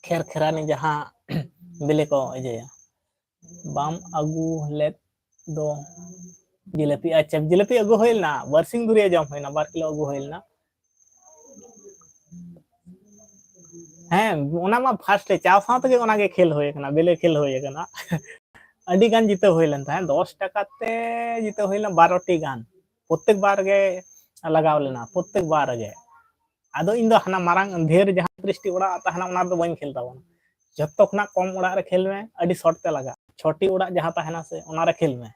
ᱠᱷᱮᱨ ᱠᱷᱮᱨᱟᱱᱤ ᱡᱟᱦᱟᱸ ᱵᱮᱞᱮ ᱠᱚ ᱤᱭᱟᱹᱭᱟ ᱵᱟᱢ ᱟᱹᱜᱩ ᱞᱮᱫ ᱫᱚ ᱡᱤᱞᱟᱹᱯᱤ ᱟᱪᱪᱷᱟ ᱡᱤᱞᱟᱹᱯᱤ ᱟᱹᱜᱩ ᱦᱩᱭ ᱞᱮᱱᱟ ᱵᱟᱨᱥᱤᱧ ᱫᱷᱩᱨᱭᱟᱹ ᱡᱚᱢ ᱦᱩᱭᱱᱟ 2 ᱠᱤᱞᱳ ᱟᱹᱜᱩ ᱦᱩᱭ ᱞᱮᱱᱟ ᱦᱮᱸ ᱚᱱᱟ ᱢᱟ ᱯᱷᱟᱥᱴ ᱨᱮ ᱪᱟᱣ ᱥᱟᱶ ᱛᱮᱜᱮ ᱚᱱᱟᱜᱮ ᱠᱷᱮᱞ ᱦᱩᱭ ᱟᱠᱟᱱᱟ ᱵᱮᱞᱮ ᱠᱷᱮᱞ ᱦᱩᱭ ᱟᱠᱟᱱᱟ ᱟᱹᱰᱤ ᱜᱟᱱ ᱡᱤᱛᱟᱹᱣ ᱦᱩᱭ ᱞᱮᱱ ᱛᱟᱦᱮᱸᱫ 10 ᱴᱟᱠᱟ ᱛᱮ ᱡᱤᱛᱟᱹᱣ ᱦᱩᱭ ᱞᱮᱱᱟ 12ᱴᱤ ᱜᱟᱱ ᱯᱨᱚᱛᱛᱮᱠ ᱵᱟᱨ ᱜᱮ ᱞᱟᱜᱟᱣ ᱞᱮᱱᱟ ᱯᱨᱚᱛᱛᱮᱠ ᱵᱟᱨ ᱨᱮᱜᱮ ᱟᱫᱚ ᱤᱧ ᱫᱚ ᱦᱟᱱᱟ ᱢᱟᱨᱟᱝ ᱰᱷᱮᱨ ᱡᱟᱦᱟᱸ 30ᱴᱤ ᱚᱲᱟᱜ ᱛᱟᱦᱮᱱᱟ ᱚᱱᱟ ᱨᱮᱫᱚ ᱵᱟᱹᱧ ᱠᱷᱮᱞ ᱛᱟᱵᱚᱱᱟ ᱡᱚᱛᱚ ᱠᱷᱚᱱᱟᱜ ᱠᱚᱢ ᱚᱲᱟᱜ ᱨᱮ ᱠᱷᱮᱞ ᱢᱮ ᱟᱹᱰᱤ ᱥᱚᱴ ᱛᱮ ᱞᱟᱜᱟᱜᱼᱟ 6ᱴᱤ ᱚᱲᱟᱜ ᱡᱟᱦᱟᱸ ᱛᱟᱦᱮᱱᱟ ᱥᱮ ᱚᱱᱟᱨᱮ ᱠᱷᱮᱞ ᱢᱮ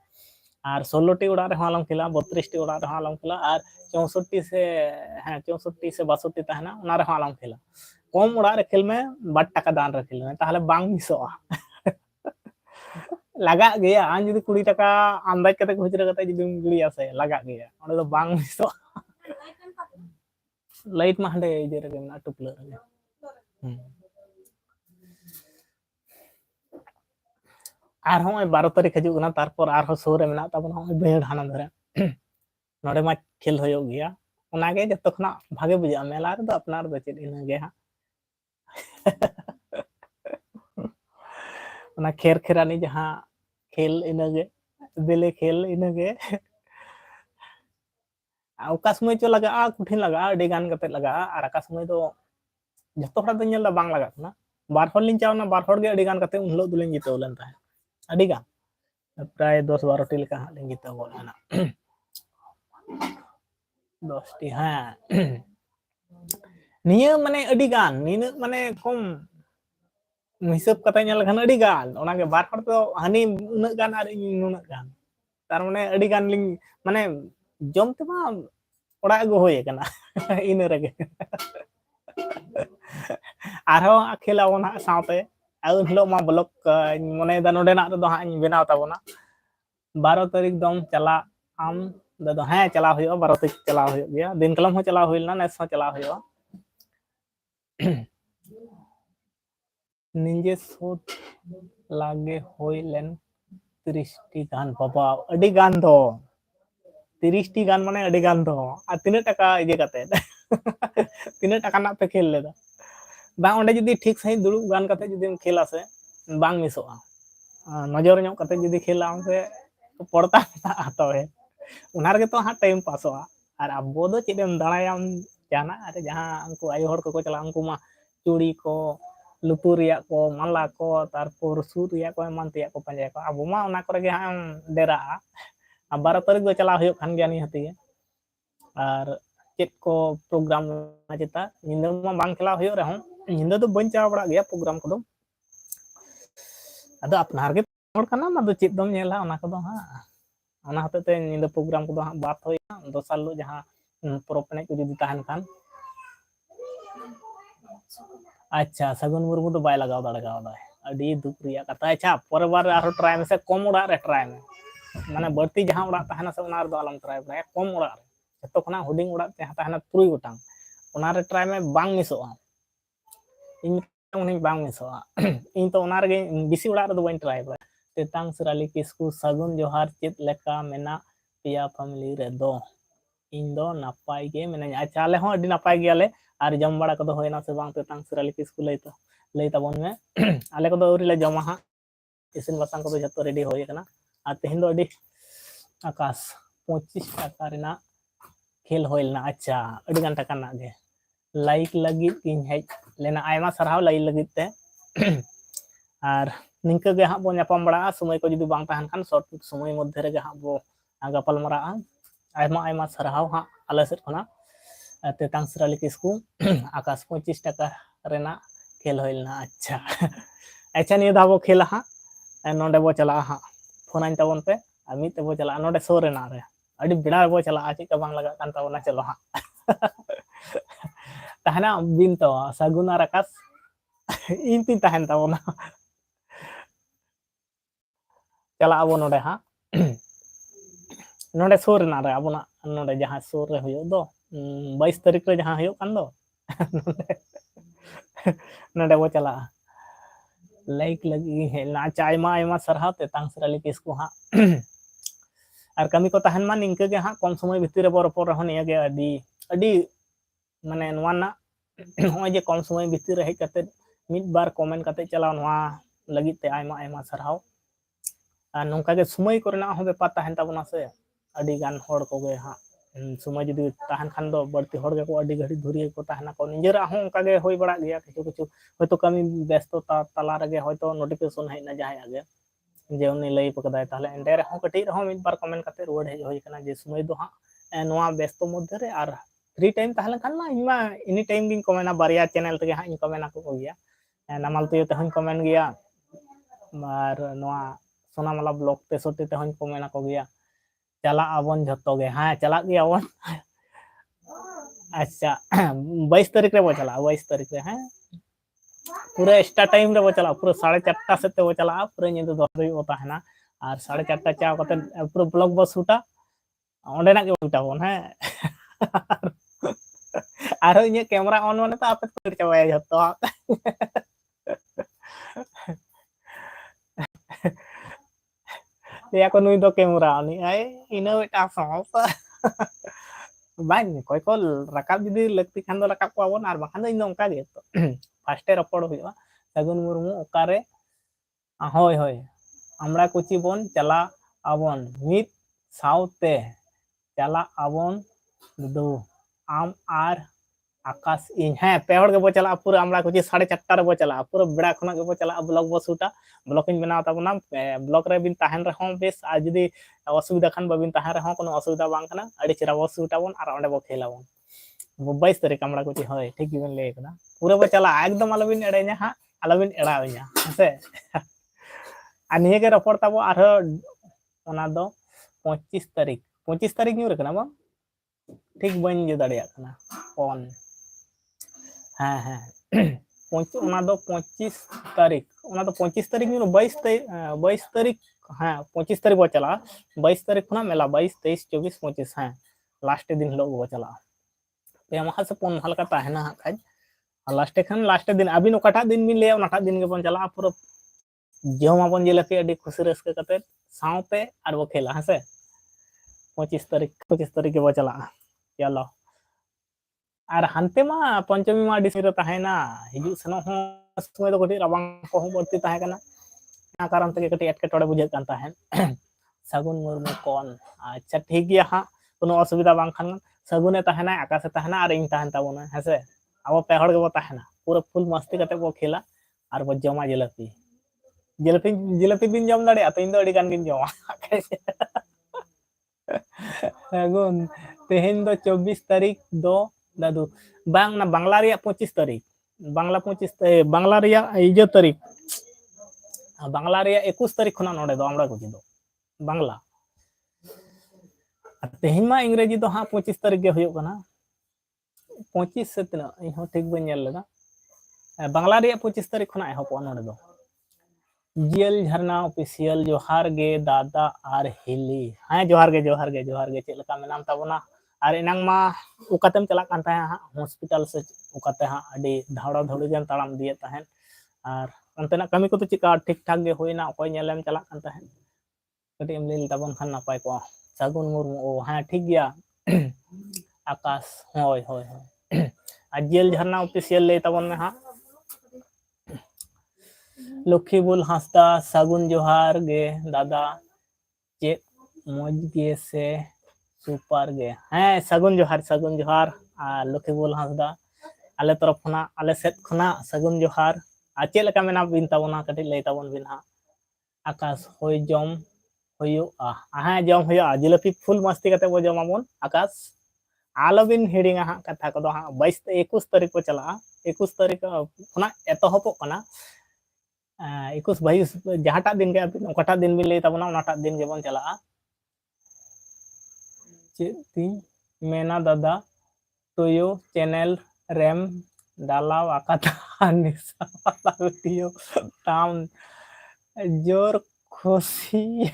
ᱟᱨ 16ᱴᱤ ᱚᱲᱟᱜ ᱨᱮᱦᱚᱸ ᱟᱞᱚᱢ ᱠᱷᱮᱞᱟ 32ᱴᱤ ᱚᱲᱟᱜ ᱨᱮᱦᱚᱸ ᱟᱞᱚᱢ ᱠᱷᱮᱞᱟ ᱟᱨ 64ᱴᱤ ᱥᱮ 62ᱴᱤ ᱛᱟᱦᱮᱱᱟ ᱚᱱᱟ ᱨᱮᱦᱚᱸ ᱟᱞᱚᱢ ᱠᱷᱮᱞᱟ ᱠᱚᱢ ᱚᱲᱟᱜ ᱨᱮ ᱠᱷᱮᱞ ᱢᱮ 2 ᱴᱟᱠᱟ ᱫᱟᱱ ᱨᱮ ᱠᱷᱮᱞ ᱢᱮ ᱛᱟᱦᱚᱞᱮ ᱵᱟᱝ ᱢᱤᱥᱚᱜᱼᱟ ᱞᱟᱜᱟᱜ ᱜᱮᱭᱟ ᱟᱢ ᱡᱩᱫᱤ 20 ᱴᱟᱠᱟ ᱟᱱᱫᱟᱡ ᱠᱟᱛᱮ ᱠᱷᱩᱪᱨᱟᱹ ᱠᱟᱛᱮ ᱡᱩᱫᱤᱢ ᱜᱤᱲᱤᱭᱟ ᱥᱮ ᱞᱟᱜᱟᱜ ᱜᱮᱭᱟ ᱚᱸᱰᱮ ᱫᱚ ᱵᱟᱝ ᱢᱤᱥᱚᱜᱼᱟ लाइट मा हंडे इजे रगे ना टुपला रगे आरहों 12 तारीख हजू ना तारपर आरहों सो रे मेना ताबना बेड़ हाना धरे नोडे मा खेल होयोग गया ओनागे जत्तो खना भागे बुझा मेला रे दो अपनार दो चेद इना गे हा ओना खेर खेरानी जहां खेल इनागे बेले खेल इनागे ओका समय चो लगा कुठिन लगा अडी गान कते लगा आर आका समय दो जत्तो खना दो नेल बांग लगा ना बार हर लिन चावना बार हर गे अडी गान कते उन हिलो दुलिन जिताव लेन ताहे अडी गान प्राय 10-12टी लेका हां लिन जिताव गो लेना 10टी हां निया माने अडी गान निना माने कम हिसाब कते नेल खान अडी गान ओनागे बार हर तो हानि उना गान आर इन नुना गान तार माने अडी गान लिन माने जम तेमा ओड़ा अगु होय कना इन रगे आरो खेला ओना सावते आउ हिलो मा ब्लॉक मने दा नोडे ना दो हां बेनाव ताबोना 12 तारीख दम चला आम दादा हाँ चला हुआ 12 तारीख चला हुआ गया दिन कलम हो चला हुआ नेस हो चला हुआ निजे सोच लागे होइलेन 30टी गान बाबा अडी गान दो 30टी गान माने अडी गान दो आ तिने टाका इजे काते तिने टाका ना पे खेल लेदा बा ओंडे जुदी ठीक सही दुड़ुब गान काते जुदीम खेला से बांग मिसोआ नजर ᱧᱚᱜ काते जुदी खेला से पड़ता तबे उना रगे तो हां टाइम पासोआ आर अबो दो चेदेम दाड़ायाम जाना अरे जहां उनको आयो हर को चला उनको मा चूड़ी को लुतुर रिया को माला को तारपर सूद रिया को एमान तिया को पंजाय को अब मा ओना करे गे हां डेरा 12 तारीख दो चला हुयो खान गया निहती और चेत को प्रोग्राम चेता निंदा मा बांग चला हुयो रहो निंदा तो बन चाव बड़ा गया प्रोग्राम को अदो अपनार गे होड़ कना मा दो चेत दम नेला ओना को दो हां ओना हते ते निंदा प्रोग्राम को दो हां बात होया दोसार लो जहां प्रोप ने को जुदी ताहन खान अच्छा सगुन मुर्मू तो बाय लगाव दाड़ गाव दाय अडी दुख रिया कथा अच्छा पर बार आरो ट्राई में से कम उड़ा रे ट्राई में माने बढ़ती जहां उड़ा ताहना से ओना दो आलम ट्राई बड़ा कम उड़ा रे जतो खना हुडिंग उड़ा ते ताहना 3 गोटांग ओना रे ट्राई में बांग मिसोआ इन उनी बांग मिसोआ इन तो ओना रे बिसी उड़ा रे दो बन ट्राई बड़ा तेतांग सराली किसकु सगुन जोहार चित लेका मेना पिया फैमिली रे दो इन दो नापाय गे मेना अच्छा ले हो अडी नापाय गेले और जम बड़ा को होना से बांग तेतांग सराली किसकु लई ताबोन में आले को औरी ले जमा हा इसिन बसांग को जतो रेडी होय कना और तेहन दो अडी आकाश 25 टाका रेना खेल होइलना अच्छा अडी गान टाका ना गे लाइक लगी इन हेज लेना आयमा सरहाव लाइक लगी ते और निंका गे हा बो न्यापम बड़ा समय को जुदी बांग ताहन खान शॉर्ट समय मध्य रे हा बो गपल मरा आयमा आयमा सरहाव हा आले सेट खना तेतांग सराली किसकु आकाश 25 टाका रेना खेल होइलना अच्छा अच्छा निया दाबो खेला हा नोंडे बो चला हा फोन आइन ताबोन पे अमी ते बो चला नोंडे सो रेना रे अडी बिड़ा बो चला आची का बांग लगा कान ताबोना चलो हा ताहना बिन तो सगुन और आकाश इन तीन ताहन ताबोना चला अबो नोंडे हा नोंडे सो रेना रे अबोना नोंडे जहां सो रे हुयो दो 22 तारीख रे जहां हुयो कान दो नोंडे बो चला लाइक लगी है ना चायमा आयमा सरहा तेतांग सराली किसकु हा और कमी को ताहन मा निंका गे हा कम समय भितर बो रपोर रहो निया गे अडी अडी माने नवा ना होय जे कम समय भितर हे कते मिड बार कमेंट कते चलाव नवा लगी ते आयमा आयमा सरहाव और नोंका गे समय करना हो बेपार ताहन ताबोना से अडी गान होड़ को गे हा समय जुदी ताहन खान दो बढ़ती होड़ गे को अडी घड़ी धुरी को ताहना को निजरा हो उनका गे होय बड़ा गया किछु किछु होयतो कमी व्यस्तता तला रगे होयतो नोटिफिकेशन हेना जहां आगे जे उनी लई पकदाय ताहले एंडे रे हो कटी रे हो मिड बार कमेंट कते रुवाड़ हेज होय कना जे समय दो हा नवा व्यस्त मध्य रे और फ्री टाइम ताहले खान मा इमा एनी टाइम गिन कमेना बारिया चैनल ते हा इन कमेना को गया नामाल ते हन कमेंट गया और नवा सोनामाला ब्लॉग ते सोते ते हन कमेना को गया चला आबन जतो गे हां चला गया वन अच्छा 22 तारीख रे बो चला 22 तारीख रे हैं पूरा एक्स्ट्रा टाइम रे बो चला पूरा 4:30 से ते बो चला पूरा निंद 10 बजे होता है ना और 4:30 चाव कते पूरा ब्लॉग बस शूटा ओंडे ना के शूटा बन है आरो इन कैमरा ऑन माने तो आपे कर चावाय जतो या को नुई दो कैमरा नी आई इनो बेटा सॉस बाइन कोई को रकाब जुदी लगती खान दो रकाब को आबोन आर बाखान दो इन ओंका गे तो फास्टे रपड़ हुआ सगुन मुर्मू ओकारे होय होय हमरा कुची बोन चला आबोन मित साउते चला आबोन दो आम आर आकाश इन है पेहड़ के बो चला पूरा हमरा कुची 4:30 रे बो चला पूरा बेड़ा खना के बो चला ब्लॉग बो शूटा ब्लॉग इन बनाव ताबोना ब्लॉग रे बिन ताहन रे हो बेस आ जुदी असुविधा खान बाबिन ताहन रे हो कोनो असुविधा बांग कना अडी चेरा बो शूटा बोन आर ओंडे बो खेला बोन 22 तारीख हमरा कुची होय ठीक बिन ले कना पूरा बो चला एकदम आलबिन एड़े냐 हा आलबिन एड़ाव냐 से आ निये के रपड़ ताबो आर ओना दो 25 तारीख न्यूर कना बा ठीक बन जे दाड़िया कना ऑन हाँ हाँ 25 तारीख 25 तारीख 22 तारीख हाँ 25 तारीख वो चला 22 तारीख ना मेला 22 23 24 25 हाँ लास्ट दिन लोग वो चला पे वहां से पुन हल्का ताहना खाज लास्ट दिन अबिन ओकाटा दिन बिन ले ओनाटा दिन के बन चला पूरा जेमा बन जे लके अडी खुशी रस्के कते साउते आर वो खेला हसे 25 तारीख के वो चला चलो और हानते मा पंचमी मा डिस रे ताहेना हिजु सनो हो समय दो कटी रबांग को हो बढ़ती ताहे कना ना कारण ते कटी एटकेटोड़े बुझे कान ताहेन सगुन मुर्मू कोन अच्छा ठीक गया हां कोनो असुविधा बांग खान सगुने ताहेना आकाशे ताहेना और इन ताहेन ताबोना हसे अब पेहड़ के बो ताहेना पूरा फुल मस्ती कते बो खेला और बो जमा जिलेपी जिलेपी जिलेपी बिन जम दाड़े तो इन दो अड़ी गान गिन जमा सागुन तेहेन दो 24 तारीख दो दादू बांग ना बांग्ला रिया 25 तारीख बांग्ला 25 बांग्ला रिया इजो तारीख बांग्ला रिया 21 तारीख खना नोडे दो आमड़ा गुजी दो बांग्ला तेहेन मा इंग्रेजी दो हाँ 25 तारीख गे हुयो कना 25 से तना इहो ठीक बन नेल लेदा बांग्ला रिया 25 तारीख खना एहपो नोडे दो जियल झरना ऑफिशियल जोहार गे दादा आर हिली हाँ जोहार गे चेक लका मेनाम ताबोना और इनांग मा उकातेम चला कान ताहे हाँ हॉस्पिटल से उकाते हाँ अडी धावड़ा धौड़ी गन ताड़ाम दिए ताहेन और अंतेना कमी को तो चिका ठीक ठाक गे होइना ओय नेलेम चला कान ताहेन कटी एम लील ताबोन खान नापाय को सागुन मुर्मू ओ हाँ ठीक गया आकाश होय होय आ जियल झरना ऑफिशियल ले ताबोन में हाँ लक्ष्मीबुल हांसदा सागुन जोहार गे दादा चेक मौज गे से सुपर गे हाँ सागुन जोहार लक्ष्मीबुल हांसदा आले तरफ खना आले सेट खना सागुन जोहार आ चेक लका मेना बिन ताबोना कटी ले ताबोन बिन हाँ आकाश होय जम होयो हाँ जम होयो जिलेपी फुल मस्ती कते बो जमाबोन आकाश आलो बिन हिडिंगा हाँ कथा को हाँ 21 तारीख को चला 21 तारीख खना एतहपो कना 21 22 जहाटा दिन के ओकाटा दिन बिन ले ताबोना ओनाटा दिन के बन चला चेती मेना दादा तोयो चैनल रेम डालाव आकाता निसा वाला वीडियो ताम जोर खुशी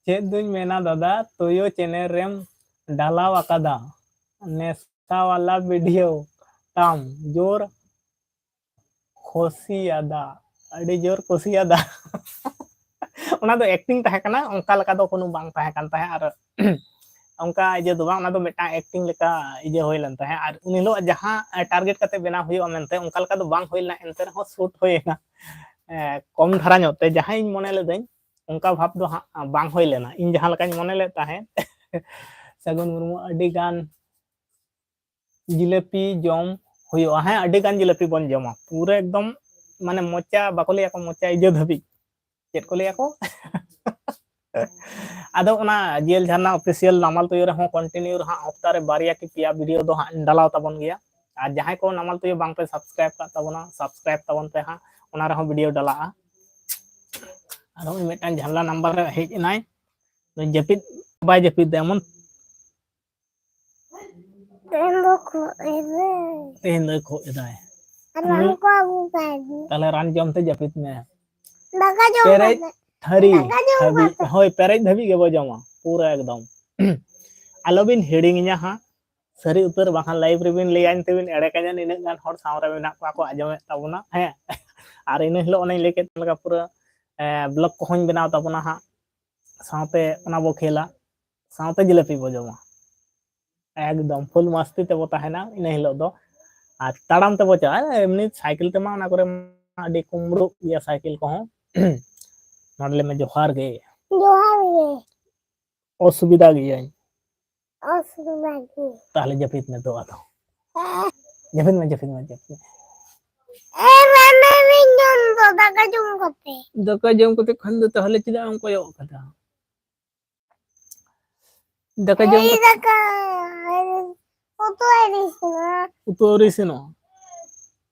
चेत दुई मेना दादा तोयो चैनल रेम डालाव आकादा नेसा वाला वीडियो ताम जोर खुशियादा अड़ी जोर खुशियादा ओना दो एक्टिंग ताहे कना ओंका लका दो कोनो बांग ताहे कान ताहे और ओंका इजे दो बांग ओना दो मेटा एक्टिंग लेका इजे होइलन ताहे और उन हिलो जहां टारगेट कते बेना हुयो मेनते ओंका लका दो बांग होइलना एनते हो शूट होइना कम धारा नोते जहां इन मने लेदኝ ओंका भाब दो बांग होइलेना इन जहां लकाኝ मने ले ताहे सगुन मुर्मू अडी गान जिलेपी जम हुयो हाँ अडी गान जिलेपी बन जमा पूरा एकदम माने मोचा बाको लिया को मोचा इजे धबी चेत को लिया को आदो ओना जियल झरना ऑफिशियल नामाल तो रे हो कंटिन्यू हाँ हफ्ता रे बारिया की पिया वीडियो दो हाँ डालाव ताबन गया और जहां को नामाल तो बांग पे सब्सक्राइब का ताबोना सब्सक्राइब ताबन पे हाँ ओना रे हो वीडियो डाला आरो मेटान झरला नंबर रे हेज नाय तो जपित बाय जपित देमन तेन दो खो इदाय ताले रान जमते जपित में पेरेज थरी होय पेरेज धबी के बो जमा पूरा एकदम आलो बिन हेडिंगया हाँ सरी उतर बाखान लाइव रे बिन लेयान ते बिन एड़े काजन इन गान हर सावरे मेना को आजमे ताबोना है और इन हिलो ओने लेके लगा पूरा ब्लॉग को होन बनाव ताबोना हाँ सावते ओना बो खेला सावते जिलेपी बो जमा एकदम फुल मस्ती ते बो ताहेना इन हिलो दो और ताड़ाम ते बो चा एमनी साइकिल ते मा ओना करे अडी कुमड़ो या साइकिल को हो नडले में जोहार गे असुविधा गई ताहले जपित में दो आतो जपित में दाका जम कते खन दो ताहले चिदा हम कोयो कथा दाका जम उतोरी सिनो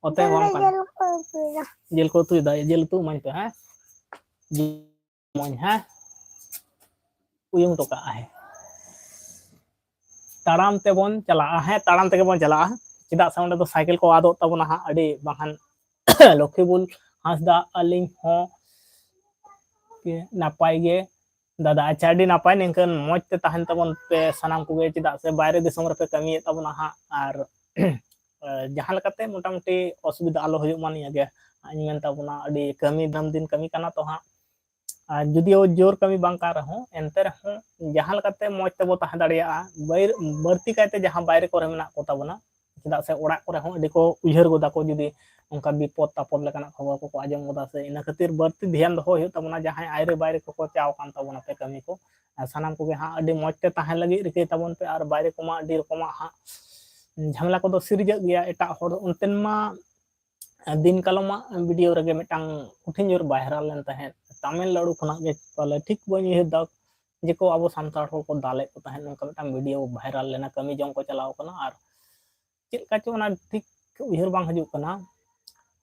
ओते वन जेल को तु दा जेल तु मन पे है मन है उयंग तो का है ताड़ाम ते बन चला है ताड़ाम ते बन चला चिदा से ओंडे तो साइकिल को आदो तबना हा अडी बाहान लक्ष्मीबुल हांसदा अलिंग हो के नापाय गे दादा अच्छा अडी नापाय निकन मौज ते तहन तबन पे सनाम को गे चिदा से बाहरे दिसम रे पे कमी तबना हा और जहां लकाते मोटा मोटी असुविधा आलो हुयो मानिया गे आनी मेन तबना अडी कमी दम दिन कमी कना तो हा जुदियो जोर कमी बांग का रहो एनते रहो जहां लकाते मौज ते बो तह दाड़िया बर्ती कायते जहां बाहरे को मेना को तबना चिदा से ओड़ा को रहो अडी को उहर गोदा को जुदी उनका विपद तापद लेकाना खबर को आजम गोदा से इन खातिर बर्ती ध्यान दो हो तबना जहां आयरे बाहरे को चाव कान तबना पे कमी को सानाम को हाँ अड़ी मौजते ताहें लगी रिके ताबन पे और बायरे को मा अड़ी रकमा हाँ झमेला को दो सिरजग गया एटा हर उनतेन मा दिन कालमा वीडियो रगे मिटांग उठिन जोर वायरल लेन ताहें तमिलनाडु खना गे पाले ठीक बनी हे दा जेको अब सानताड़ को दाले को ताहें नोंका मिटांग वीडियो वायरल लेना कमी जंग को चलाव कना और चेक का चो ना ठीक उहर बांग हजू कना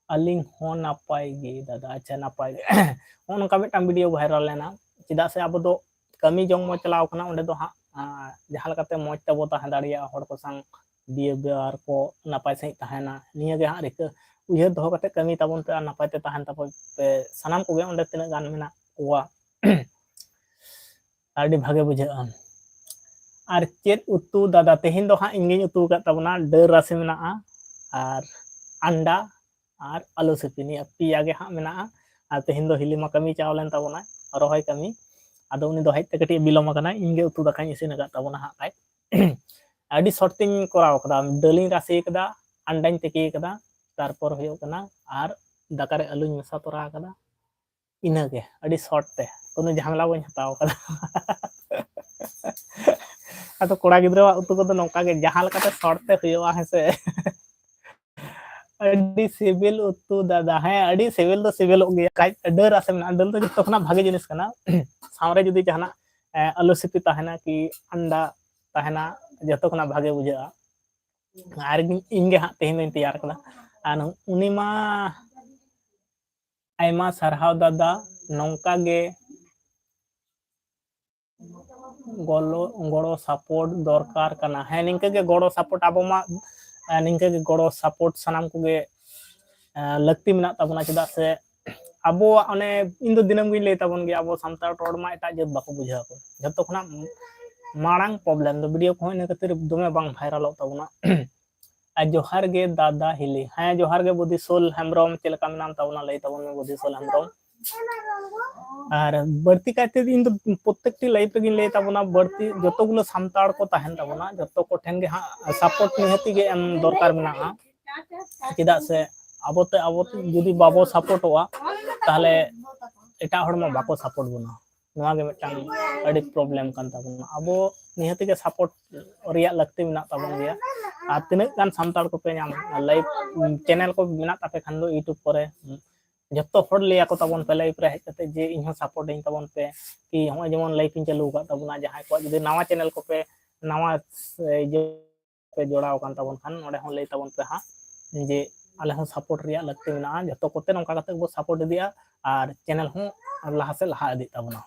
अलिंग हो नापाय गे दादा अच्छा नापाय नोंका मिटांग वीडियो वायरल लेना चेदा से अब दो कमी जंग मो चलाव कना ओंडे दो हाँ जहां लकाते मौज तबो ताहें दाड़िया हर को संग बिहेवियर को नापाय सही ताहेना निया गे हाँ रिका उहर दो कते कमी ताबन पे नापाय ते ताहेन ताबो पे सनाम को गे ओंडे तिना गान मेना कोआ आड़ी भागे बुझाआ और चेत उतु दादा तेहिन दो हाँ इंगिन उतु का ताबना डर राशि मेना और अंडा और आलू सिपी निया पिया गे हाँ मेना और तेहिन दो हिलीमा कमी चावलेन ताबना रोहय कमी आदो उनी दो हाइते कटी बिलोम कना इंगे उतु दाकाኝ इसिन का ताबना हाँ काय आड़ी शॉर्टिंग कराव कदा डलिन राशि कदा अंडाñ तेकी कदा तारपर होयो कना और दाकारे आलूñ मेसा तोरा कदा इना गे आड़ी शॉर्ट ते कोनो झामला बñ हताव कदा अतो कोड़ा गिद्रा उतु को नौका गे जहां लकाते शॉर्ट ते होयो हेसे अड़ी सिविल उतु दादा है अड़ी सिविल दो सिविल हो गया काय डर आसे में डल तो जतो खना भागे जिनिस कना सामरे जुदी जहाना आलू सिपी ताहेना कि अंडा ताहेना जतो खना भागे बुझा और इनगे हाँ तेहिन तैयार कदा और उनी मा आयमा सरहाव दादा नौका गे गड़ो सपोर्ट दरकार कना है निंके गे गड़ो सपोर्ट अब मा निंके गे गड़ो सपोर्ट सनाम को गे लगती मेना ताबना चेदा से अब अने इन दो दिनम गे लay ताबन गे अब सानताड़ रोड मा एटा जत बाको बुझा को जतो खना मारांग प्रॉब्लम दो वीडियो को इन खातिर दमे बांग वायरल ताबना जोहार गे दादा हिली हाँ जोहार गे बुद्धिसोल हेम्ब्रम चेलका मेनाम ताबना लay ताबन में बुद्धिसोल हेम्ब्रम और बढ़ती कहते इन तो प्रत्येकटी लाइफ रे लay ताबना बढ़ती जतोगुलो सानताड़ को ताहेन ताबना जतो को ठेन गे हाँ सपोर्ट निहति गे एम दरकार मेना चेदा से अब जुदी बाबो सपोर्टवा ताहले एटा हड़ मा बाको सपोर्ट बना नवा गे मिटांग अड़ी प्रॉब्लम कान ताबना अब निहति गे सपोर्ट रिया लगती मेना ताबन गया और तिनक गान सानताड़ को पे नाम लाइव चैनल को मेना तापे खान दो यूट्यूब करे जतो हड़ ले को ताबन पे लाइव रे हेते जे इहो सपोर्ट इन ताबन पे कि हम जेमन लाइव इन चालू का ताबना जहां को जुदी नवा चैनल को पे नवा जे पे जोड़ाव कान ताबन खान ओडे हो ले ताबन पे हां जे आले हो सपोर्ट रिया लगते मेना जतो कोते नोका कते बो सपोर्ट दिया और चैनल हो लहा से लहा दी ताबना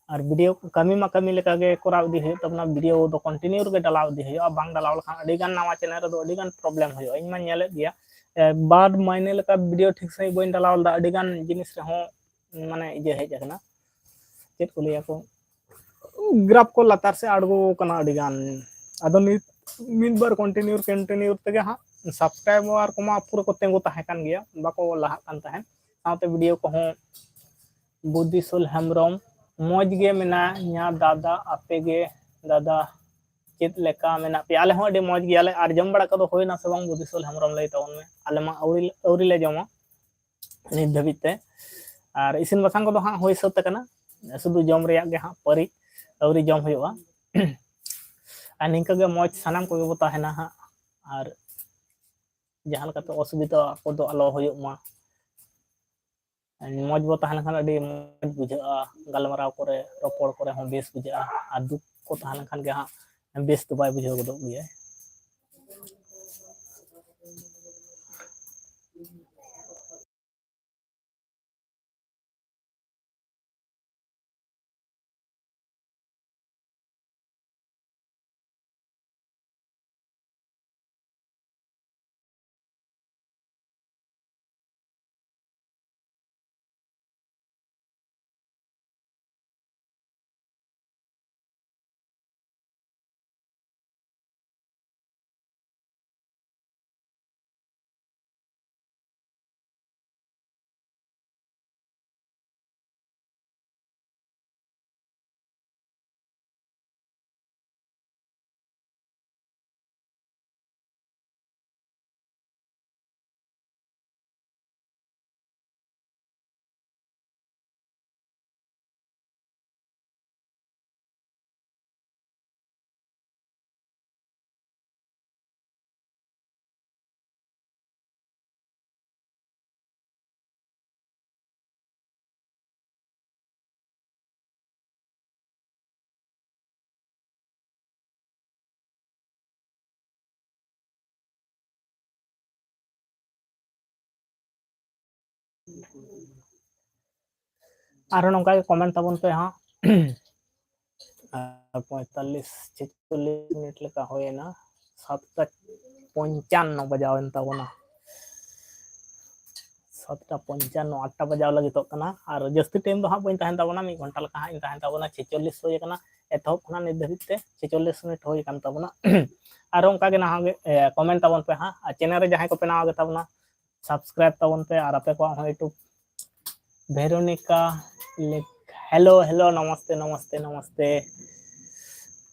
और वीडियो कमी मा कमी लेका गे कोराव दी है तबना वीडियो दो कंटिन्यू रे डालाव दी है बांग डालाव लखा अडी गान नवा चैनल रे दो अडी गान प्रॉब्लम होयो इन मा नेले दिया बाद मायने लेका वीडियो ठीक से बोइन डालाव दा अडी गान जिनिस रे हो माने इजे हेज आकना चेत को लिया को ग्राफ को लतार से अड़गो कना अडी गान अदो मिड बार कंटिन्यू तगे हां सब्सक्राइबर को मा पूरा को तेंगो ताहे कान गया बाको लहा कान ताहे साथे वीडियो को हो बुद्धिसोल हेम्ब्रम मौज गे मेना न्या दादा आपे गे दादा चेत लेका मेना पे आले हो अडी मौज गियाले और जम बड़ा कदो होइना से बांग बुद्धिसोल हेम्ब्रम लay तावन में आले मा औरी ले जमा नित धबिते और इसिन बसांग को हां होय सत कना सुदु जम रिया गे हां परी औरी जम होयोआ और निंका गे मौज सनाम को गे बता हेना हां और जहां लकाते असुविधा को दो आलो होयो मा मौज बो ताहन खान अडी मौज बुझा गलमराव करे रोपड़ करे हो बेस बुझा और दुख को ताहन खान गे हां बेस तो बाय बुझा गदो गया आरो नौका के कमेंट तबन पे हाँ 45-46 मिनट लेका होएना 7:55 बजावन तबना 7:55 8टा बजाव लगित और जस्ती टाइम दो हाँ बन तहन तबना 1 घंटा लेका हाँ तहन तबना 46 होय कना एतहब खना नित धरित ते 46 मिनट होय कान तबना आरो उनका के ना कमेंट तबन पे हाँ चैनल रे जहां को पे ना आगे तबना सब्सक्राइब तबन पे और आपे को हो यूट्यूब वेरोनिका हेलो हेलो नमस्ते नमस्ते नमस्ते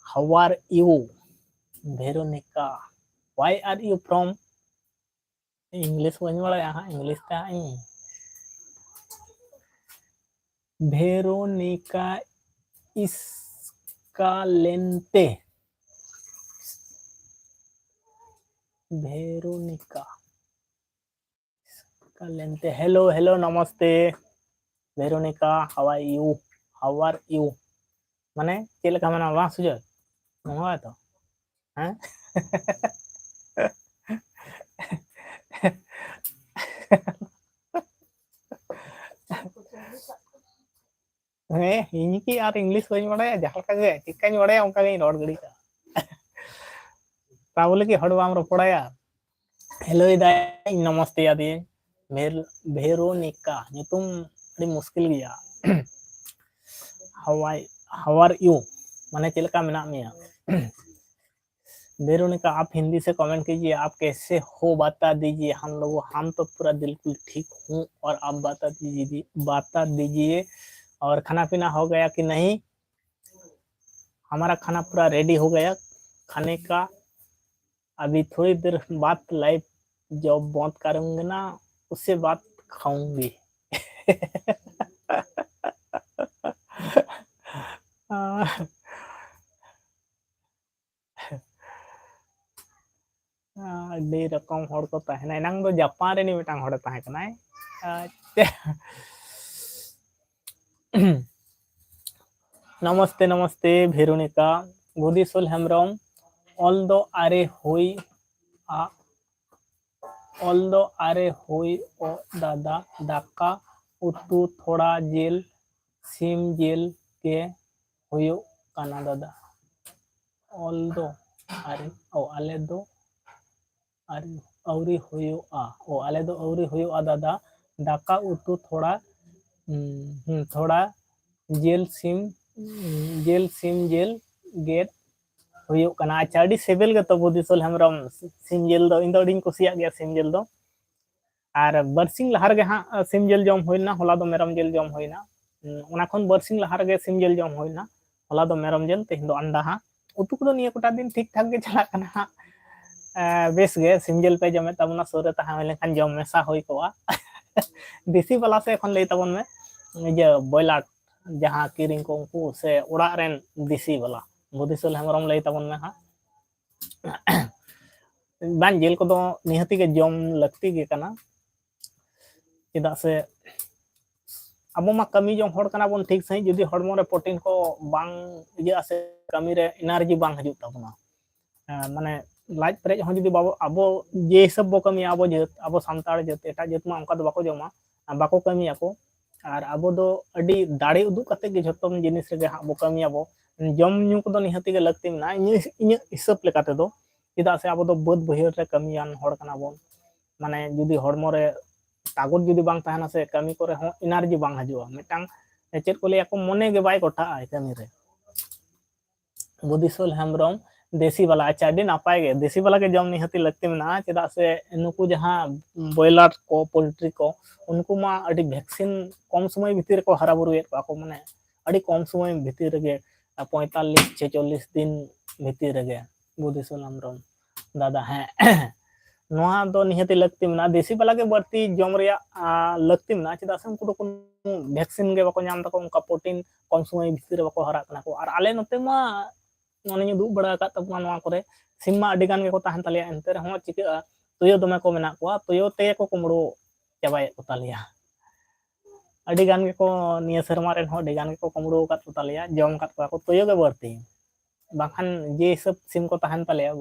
how are you Veronica why are you from English बन बड़ा हाँ इंग्लिश ता Veronica Escalante Veronica Escalante hello hello नमस्ते वेरोनिका हाउ आर यू माने चेक लेका मना बा सुजय नंगा तो हैं ᱤᱧ ᱠᱤ ᱟᱨ ᱤᱝᱞᱤᱥ ᱵᱟᱹᱧ ᱵᱟᱲᱟᱭᱟ ᱡᱟᱦᱟᱸ ᱞᱮᱠᱟ ᱜᱮ ᱪᱮᱫᱠᱟᱧ ᱵᱟᱲᱟᱭᱟ ᱚᱱᱠᱟ ᱜᱤᱧ ᱨᱚᱲ ᱜᱤᱰᱤ ᱠᱟᱜᱼᱟ ᱛᱟ ᱵᱚᱞᱮ ᱠᱤ ᱦᱚᱲ ᱵᱟᱢ ᱨᱚᱯᱚᱲᱟᱭᱟ हेलोई दाई नमस्ते आदि वेरोनिका nyutum अड़ी मुश्किल गया हाउ आर यू माने चेक लेका मेना मिया वेरोनिका आप हिंदी से कमेंट कीजिए आप कैसे हो बता दीजिए हम तो पूरा बिल्कुल ठीक हूँ और आप बता दीजिए और खाना पीना हो गया कि नहीं हमारा खाना पूरा रेडी हो गया खाने का अभी थोड़ी देर बाद लाइव जब बंद करूंगी ना उससे बाद खाऊंगी अड़ी रकम हड़ को तहना एनांग दो जापान रे मिटांग हड़ तहे कनाय नमस्ते नमस्ते वेरोनिका गुदीसोल हेमरम ऑल दो आरे हुई ओ दादा दाका उतु थोड़ा जेल सिम जेल के हुयो काना दादा ऑल दो आरे ओ आले दो आरे औरी हुयो ओ आले दो औरी हुयो दादा दाका उतु थोड़ा जेल सिम जेल गेट हुयो कना अच्छा अड़ी सेबेल गे तो बुदिसोल हेमरम सिम जेल दो इन दो अड़ी कुसिया गया सिम जेल दो और बरसिंग लहार गे हाँ सिम जेल जम होइना होला दो मेरम जेल जम होइना उना खन बरसिंग लहार गे सिम जेल जम होइना होला दो मेरम जेल तेहिं दो अंडा हाँ उतु को निया कोटा दिन ठीक ठाक गे चला कना हाँ बेस गे सिम जेल पे जमे तबना सोरे तहा लेखान जम मेसा होई कोआ देसी वाला से एखन लई तबन में जे बॉयलर जहां किरिंग को उनको से उड़ा रेन देसी वाला बुदिसोल हेमरम लई तबन में हाँ बान जेल को दो निहती के जम लगती गे कना चेदा से अब मा कमी जम हड़ कना बन ठीक सही जुदी हड़मो रे प्रोटीन को बांग इया से कमी रे एनर्जी बांग हजू तबना माने लाइट पेरेज हो जुदी बाबो अबो जे सब बो कमी अबो जेत अबो सांताड़ जेत एटा जेत मा उनका दो बाको जमा बाको कमी ako और अबो दो अडी दाड़े उदु कते गे जतम जिनिस रे हा बो कमी अबो जम न्यू को दो निहती गे लगती ना इन हिसाब लेकाते दो चेदा से अबो दो बद बहिर रे कमियान हड़ कना बोन माने जुदी हड़मो रे तागत जुदी बांग तहना से कमी करे हो एनर्जी बांग हजुआ मिटांग चेत को लिया को मने गे बाय कोटा आय कमी रे बुदिसोल हेमरम देसी वाला अच्छा अड़ी नापाय गे देसी वाला के जम निहती लगती में ना चेदा से नुकु जहां बॉयलर को पोल्ट्री को उनको मा अड़ी वैक्सीन कम समय भीतर को हरा बुरुएत को माने अड़ी कम समय भीतर गे 45-46 दिन भीतर गे बुदिसोल हेमरम दादा हैं नोआ दो निहती लगती में ना देसी वाला के बढ़ती जम रिया लगती में ना चेदा से उनको तो वैक्सीन गे बाको नाम तको उनका प्रोटीन कम समय भीतर बाको हरा कना को और आले नते मा माने दु बड़ा का तबना नोआ करे सिम्मा अडी गान गे को तहन तलिया एंते रे हो चिका तुयो दमे को मेना को तुयो ते को कुमड़ो चाबाय को तलिया अडी गान गे को निया शर्मा रेन हो अडी गान गे को कुमड़ो का तलिया जम का को तुयो गे बढ़ती बाखान जे सब सिम को तहन तलिया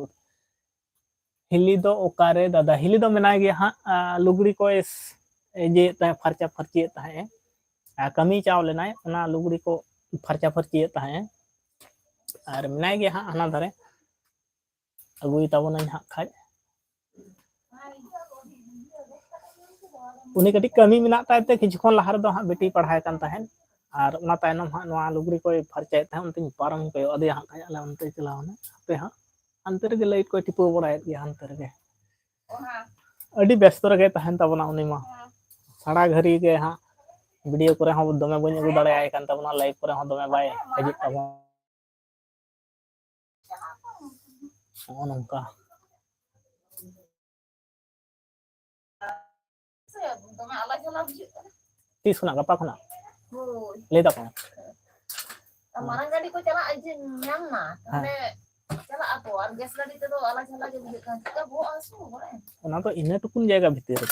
हिली दो ओकारे दादा हिली दो मेना गया हाँ लुगड़ी को ᱤᱭᱟᱹᱭᱮᱫ ᱛᱟᱦᱮᱸ ᱯᱷᱟᱨᱪᱟ ᱯᱷᱟᱨᱪᱤᱭᱮᱫ ᱛᱟᱦᱮᱸ ᱠᱟᱹᱢᱤ ᱪᱟᱣ ᱞᱮᱱᱟᱭ ᱚᱱᱟ ᱞᱩᱜᱽᱲᱤ ᱠᱚ ᱯᱷᱟᱨᱪᱟ ᱯᱷᱟᱨᱪᱤᱭᱮᱫ ᱛᱟᱦᱮᱸ ᱟᱨ ᱢᱮᱱᱟᱭ ᱜᱮ ᱦᱟᱸᱜ ᱦᱟᱱᱟ ᱫᱷᱟᱨᱮ ᱟᱹᱜᱩᱭ ᱛᱟᱵᱚᱱᱟᱹᱧ ᱦᱟᱸᱜ ᱠᱷᱟᱡ ᱩᱱᱤ ᱠᱟᱹᱴᱤᱡ ᱠᱟᱹᱢᱤ ᱢᱮᱱᱟᱜ ᱛᱟᱭ ᱛᱮ ᱠᱤᱪᱷᱩ ᱠᱷᱚᱱ ᱞᱟᱦᱟ ᱨᱮᱫᱚ ᱦᱟᱸᱜ ᱵᱮᱴᱤ ᱯᱟᱲᱦᱟᱣ ᱠᱟᱱ ᱛᱟᱦᱮᱸᱫ ᱟᱨ ᱚᱱᱟ ᱛᱟᱭᱱᱚᱢ ᱦᱟᱸᱜ ᱱᱚᱣᱟ ᱞᱩᱜᱽᱲᱤ koy ᱯᱷᱟᱨᱪᱟᱭᱮᱫ ᱛᱟᱦᱮᱸ ᱚᱱᱛᱮᱧ ᱯᱟᱨᱚᱢ ᱠᱚᱭᱚᱜ ᱟᱫᱮᱭᱟ ᱦᱟᱸᱜ ᱠᱷᱟᱡ ᱟᱞᱮ ᱚᱱᱛᱮ ᱪᱟᱞᱟᱣᱱᱟ ᱦᱟᱯᱮ ᱦᱟᱸᱜ ᱦᱟᱱᱛᱮ ᱨᱮᱜᱮ ᱞᱟᱭᱤᱴ koy ᱴᱤᱯᱟᱹᱣ ᱵᱟᱲᱟᱭᱮᱫ ᱜᱮᱭᱟ ᱦᱟᱱᱛᱮ ᱨᱮᱜᱮ ᱟᱹᱰᱤ ᱵᱮᱥᱛᱚ ᱨᱮᱜᱮ ᱛᱟᱦᱮᱱ ᱛᱟᱵᱚᱱᱟ ᱩᱱᱤ ᱢᱟ ᱥᱟᱨᱟ ᱜᱷᱟᱹᱲᱤ ᱜᱮ ᱦᱟᱸᱜ ᱵᱷᱤᱰᱤᱭᱳ ᱠᱚᱨᱮ ᱦᱚᱸ ᱫᱚᱢᱮ ᱵᱟᱹᱧ ᱟᱹᱜᱩ ᱫᱟᱲᱮᱭᱟᱭ ᱠᱟᱱ ᱛᱟᱵᱚᱱᱟ ᱞᱟᱭᱤᱵ ᱠᱚᱨᱮ ᱦᱚᱸ ᱫᱚᱢᱮ ᱵᱟᱭ ᱦᱤᱡᱩᱜ ᱛᱟᱵᱚᱱᱟ ᱱᱚᱜᱼᱚ ᱱᱚᱝᱠᱟ dome ala jala bujuk kan. ᱛᱤᱥ ᱠᱷᱚᱱᱟᱜ ᱜᱟᱯᱟ ᱠᱷᱚᱱᱟᱜ Hoi. ᱞᱟᱹᱭ ᱫᱟᱠᱚ Marang gadi ko chala aja nyam na. Tane chala ako ar gas gadi tedo ala jala ge bujuk kan. Kita bo asu bore. ᱚᱱᱟ ᱫᱚ ᱤᱱᱟᱹ ᱴᱩᱠᱩᱱ ᱡᱟᱭᱜᱟ ᱵᱷᱤᱛᱤᱨ ᱨᱮ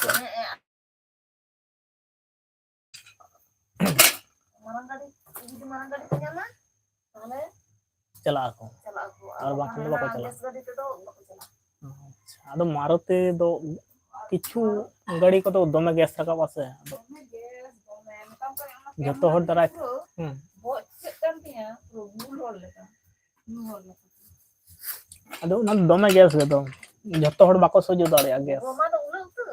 Marang gadi ko nyama. Tane ᱪᱟᱞᱟᱜ ᱟᱠᱚ chala ako. ᱟᱨ ᱵᱟᱝᱠᱷᱟᱱ ᱫᱚ ᱵᱟᱠᱚ ᱪᱟᱞᱟᱜᱼᱟ gas gadi tedo bako chala. ᱟᱫᱚ ᱢᱟᱨᱩᱛᱤ ᱫᱚ ᱠᱤᱪᱷᱩ ᱜᱟᱹᱲᱤ ᱠᱚᱫᱚ ᱫᱚᱢᱮ ᱜᱮᱥ ᱨᱟᱠᱟᱵᱟ ᱥᱮ Dome gas, dome. Metam ko yang ᱡᱚᱛᱚ ᱦᱚᱲ ᱫᱟᱨᱟᱭ bo cek kan tiya. Bul hol leka. Nu hol leka. ᱟᱫᱚ ᱚᱱᱟ ᱫᱚᱢᱮ ᱜᱮᱥ ᱜᱮᱫᱚ ᱡᱚᱛᱚ ᱦᱚᱲ ᱵᱟᱠᱚ ᱥᱚᱡᱽᱡᱚ ᱫᱟᱲᱮᱭᱟᱜᱼᱟ gas Roma do ulo tu.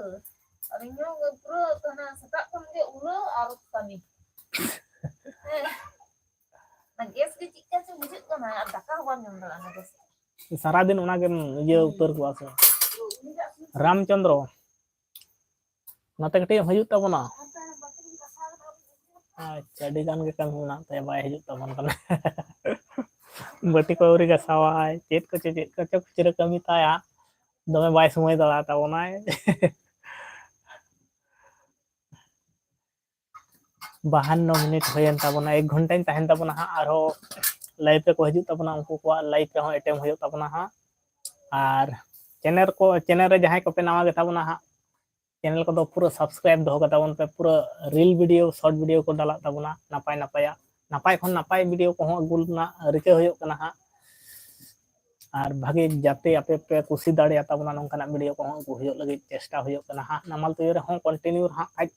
Arinyo pura tana setak kan ge ulo arus tani. Nah gas ge cikka sih bujuk kana ar daka wan nyam dala na gas. ᱥᱟᱨᱟᱫᱤᱱ ᱚᱱᱟᱜᱮᱢ ᱤᱭᱟᱹ ᱩᱛᱟᱹᱨ ᱠᱚᱜᱼᱟ ᱥᱮ ᱨᱟᱢᱪᱚᱱᱫᱨᱚ ᱱᱚᱛᱮ ᱠᱟᱹᱴᱤᱡ ᱮᱢ ᱦᱤᱡᱩᱜ ᱛᱟᱵᱚᱱᱟ ᱟᱪᱪᱷᱟ ᱟᱹᱰᱤ ᱜᱟᱱ ᱜᱮ ᱠᱟᱹᱢᱤ ᱢᱮᱱᱟᱜ ᱛᱟᱭᱟ ᱵᱟᱭ ᱦᱤᱡᱩᱜ ᱛᱟᱵᱚᱱ ᱠᱟᱱᱟ ᱵᱟᱹᱴᱤ ᱠᱚ ᱟᱹᱣᱨᱤ ᱜᱟᱥᱟᱣᱟᱭ ᱪᱮᱫ ᱠᱚᱪᱚ ᱠᱷᱩᱪᱨᱟᱹ ᱠᱟᱹᱢᱤ ᱛᱟᱭᱟ ᱫᱚᱢᱮ ᱵᱟᱭ ᱥᱚᱢᱚᱭ ᱫᱟᱲᱟ ᱛᱟᱵᱚᱱᱟᱭ 52 মিনিট ᱦᱩᱭᱮᱱ ᱛᱟᱵᱚᱱᱟ 1 ঘন্টাᱧ ᱛᱟᱦᱮᱱ ᱛᱟᱵᱚᱱᱟ ᱦᱟᱸᱜ ᱟᱨᱦᱚᱸ ᱞᱟইভ ᱨᱮᱠᱚ ᱦᱤᱡᱩᱜ ᱛᱟᱵᱚᱱᱟ ᱩᱱᱠᱩ ᱠᱚᱣᱟᱜ ᱞᱟইভ ᱨᱮᱦᱚᱸ ᱮᱴᱮᱢ ᱦᱩᱭᱩᱜ ᱛᱟᱵᱚᱱᱟ ᱦᱟᱸᱜ ᱟᱨ ᱪᱮᱱᱮᱞ ᱨᱮ ᱡᱟᱦᱟᱸᱭ ᱠᱚᱯᱮ ᱱᱟᱣᱟ ᱜᱮ ᱛᱟᱵᱚᱱᱟ ᱦᱟᱸᱜ ᱪᱮᱱᱮᱞ ᱠᱚᱫᱚ ᱯᱩᱨᱟᱹ ᱥᱟᱵᱥᱠᱨᱟইᱵ ᱫᱚᱦᱚ ᱠᱟᱛᱟ ᱵᱚᱱ ᱯᱮ ᱯᱩᱨᱟᱹ ᱨᱤᱞ ᱵᱷᱤᱰᱤᱭᱳ ᱥᱚᱨᱴ ᱵᱷᱤᱰᱤᱭᱳ ᱠᱚ ᱰᱟᱞᱟᱜ ᱛᱟᱵᱚᱱᱟ ᱱᱟᱯᱟᱭ ᱱᱟᱯᱟᱭᱟᱜ ᱱᱟᱯᱟᱭ ᱠᱷᱚᱱ ᱱᱟᱯᱟᱭ ᱵᱷᱤᱰᱤᱭᱳ ᱠᱚᱦᱚᱸ ᱟᱹᱜᱩ ᱨᱮᱱᱟᱜ ᱨᱤᱠᱟᱹ ᱦᱩᱭᱩᱜ ᱠᱟᱱᱟ ᱦᱟᱸᱜ ᱟᱨ ᱵᱷᱟᱜᱮ ᱡᱟᱛᱮ ᱟᱯᱮ ᱯᱮ ᱠᱩᱥᱤ ᱫᱟᱲᱮᱭᱟ ᱛᱟᱵᱚᱱᱟ ᱱᱚᱝᱠᱟᱱᱟᱜ ᱵᱷᱤᱰᱤᱭᱳ ᱠᱚᱦᱚᱸ ᱟᱹᱜᱩ ᱦᱩᱭᱩᱜ ᱞᱟᱹᱜᱤᱫ ᱪᱮᱥᱴᱟ ᱦᱩᱭᱩᱜ ᱠᱟᱱᱟ ᱦᱟᱸᱜ ᱱᱟᱢᱟᱞ ᱛᱩᱭᱩ ᱨᱮᱦᱚᱸ ᱠᱚᱱᱴᱤᱱᱤᱭᱩ ᱦᱟᱸᱜ ᱟᱡ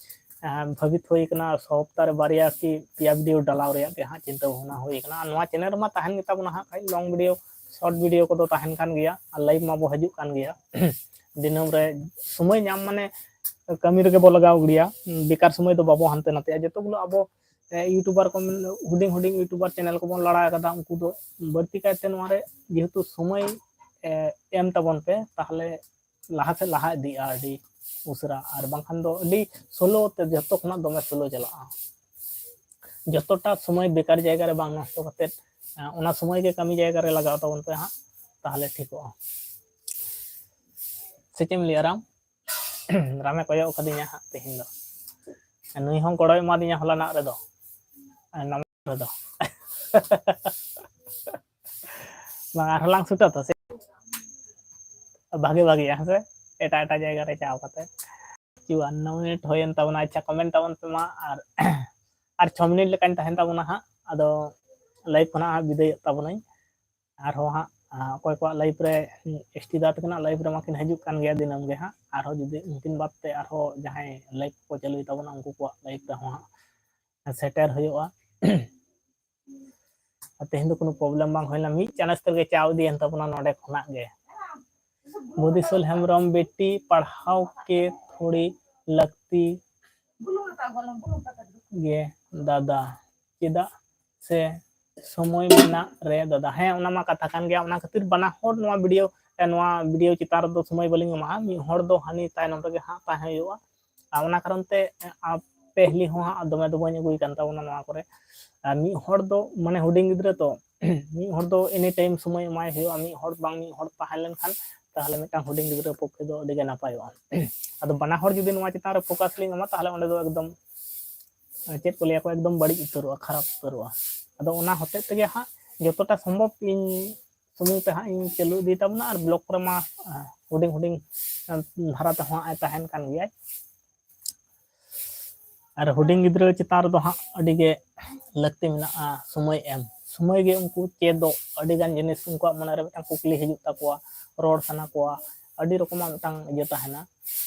ᱵᱷᱟᱵᱤᱛ ᱦᱩᱭ ᱠᱟᱱᱟ ᱥᱚᱯᱛᱟ ᱨᱮ ᱵᱟᱨᱭᱟ ᱠᱤ ᱯᱮᱭᱟ ᱵᱷᱤᱰᱤᱭᱳ ᱰᱟᱞᱟᱣ ᱨᱮᱭᱟᱜ ᱜᱮ ᱦᱟᱸᱜ ᱪᱤᱱᱛᱟᱹ ᱵᱷᱟᱵᱽᱱᱟ ᱦᱩᱭ ᱠᱟᱱᱟ ᱟᱨ ᱱᱚᱣᱟ ᱪᱮᱱᱮᱞ ᱨᱮᱢᱟ ᱛᱟᱦᱮᱱ ᱜᱮ ᱛᱟᱵᱚᱱᱟ ᱦᱟᱸᱜ ᱠᱷᱟᱡ ᱞᱚᱝ ᱵᱷᱤᱰᱤᱭᱳ শর্ট ভিডিও কত তাহেন কান গিয়া আর লাইভ মা বো হাজুক কান গিয়া দিনম রে সময় নাম মানে কামি রেগে বো লাগাও গিয়া বেকার সময় তো বাবো হানতে নাতে যতগুলো আবো ইউটিউবার কো হুডিং হুডিং ইউটিউবার চ্যানেল কো বন লড়া কাদা উনকু দো বাড়তি কাইতে নোয়া রে যেহেতু সময় এম তাবন পে তাহলে লাহা সে লাহা ইদি আডি উসরা আর বাংখান দো আডি সোলো তে যত খনা দমে সোলো চালা যতটা সময় বেকার জায়গা রে বাং নষ্ট করতে ওনা সময় কে কামি জায়গা রে লাগাও তাবন পে হ্যাঁ তাহলে ঠিকও সেচেম লিয়া রাম রামে কয়ও কাদিয়া হ্যাঁ তেহিন দো নুই হং কড়ᱚᱭ ᱮᱢᱟ ᱫᱤᱧᱟ ᱦᱚᱞᱟᱱᱟᱜ ᱨᱮᱫᱚ ᱱᱟᱢ ᱨᱮᱫᱚ ᱵᱟᱝ ᱟᱨᱦᱚᱸ ᱞᱟᱝ ᱥᱩᱴᱟ ᱛᱚ ᱥᱮ ᱵᱷᱟᱜᱮ ᱵᱷᱟᱜᱮ ᱦᱮᱸ ᱥᱮ ᱮᱴᱟᱜ ᱡᱟᱭᱜᱟ ᱨᱮ ᱪᱟᱣ ᱠᱟᱛᱮ 52 মিনিট ᱦᱩᱭᱮᱱ ᱛᱟᱵᱚᱱᱟ ᱟᱪᱪᱷᱟ ᱠᱚᱢᱮᱱᱴ ᱛᱟᱵᱚᱱ ᱯᱮ ᱢᱟ ᱟᱨ 6 মিনিট ᱞᱮᱠᱟᱧ ᱛᱟᱦᱮᱱ ᱛᱟᱵᱚᱱᱟ ᱦᱟᱸᱜ ᱟᱫᱚ ᱞᱟইভ ᱠᱷᱚᱱᱟᱜ ᱵᱤᱫᱟᱹᱭᱚᱜ ᱛᱟᱵᱚᱱᱟᱹᱧ ᱟᱨᱦᱚᱸ ᱦᱟᱸᱜ ᱚᱠᱚᱭ ᱠᱚᱣᱟᱜ ᱞᱟইভ ᱨᱮ ᱮᱥᱴᱤ ᱫᱟ ᱛᱟᱠᱤᱱᱟᱜ ᱞᱟইভ ᱨᱮ ᱢᱟᱠᱤᱱ ᱦᱤᱡᱩᱜ ᱠᱟᱱ ᱜᱮᱭᱟ ᱫᱤᱱᱟᱹᱢ ᱜᱮ ᱦᱟᱸᱜ ᱟᱨᱦᱚᱸ ᱡᱩᱫᱤ ᱩᱱᱠᱤᱱ ᱵᱟᱫ ᱛᱮ ᱟᱨᱦᱚᱸ ᱡᱟᱦᱟᱸᱭ ᱞᱟইভ ᱠᱚ ᱪᱟᱹᱞᱩᱭ ᱛᱟᱵᱚᱱᱟ ᱩᱱᱠᱩ ᱠᱚᱣᱟᱜ ᱞᱟইভ ᱨᱮᱦᱚᱸ ᱦᱟᱸᱜ ᱥᱮᱴᱮᱨ ᱦᱩᱭᱩᱜᱼᱟ ᱛᱮᱦᱮᱧ ᱫᱚ কোনো ᱯᱨᱚᱵᱞᱮᱢ ᱵᱟᱝ ᱦᱩᱭᱱᱟ ᱢᱤᱫ ᱪᱟᱱᱟᱪ ᱛᱮᱜᱮ ᱪᱟᱣ ᱤᱫᱤᱭᱮᱱ ᱛᱟᱵᱚᱱᱟ ᱱᱚᱰᱮ ᱠᱷᱚᱱᱟᱜ ᱜᱮ बुदिसल हेम्ब्रम बेटी पढ़ाओ के थोड़ी लगती गे दादा चेदा से समय मेना रे दादा हाँ ओना मा कथा कान गया ओना खातिर बना हर नवा वीडियो चितार दो समय बलिंग मा मी हर दो हानि तायनम रे हां ताहे हुआ ओना कारण ते पहली हो हां दमे दो बनी गुई कान तावना नवा करे मी हर दो माने हुडिंग गिद्रे तो मी हर दो एनी टाइम समय माय हुआ मी हर बांग मी हर ताहे लेन खान ताहले मिटांग हुडिंग गिद्रे पक्षे दो अडी गे नापायोआ आदो बना हर जुदी नवा चितार रे फोकस लिंग मा ताहले ओंडे दो एकदम चेक को लिया को एकदम बड़ी उतरवा खराब उतरवा आदो ओना होते तेगे हां जतोटा संभव इन सुमुंग पे हां इन चलू दी तबना और ब्लॉक रे मा हुडिंग हुडिंग धारा ते हां ताहेन कान गया और हुडिंग गिद्रे चितार दो हां अडी गे लगती मेना समय एम समय गे उनको चेदो अडी गान जिनिस उनको मने रे मिटांग कुकली हिजुग ताकोआ रोड सना कोआ अडी रकम मिटांग इया ताहेना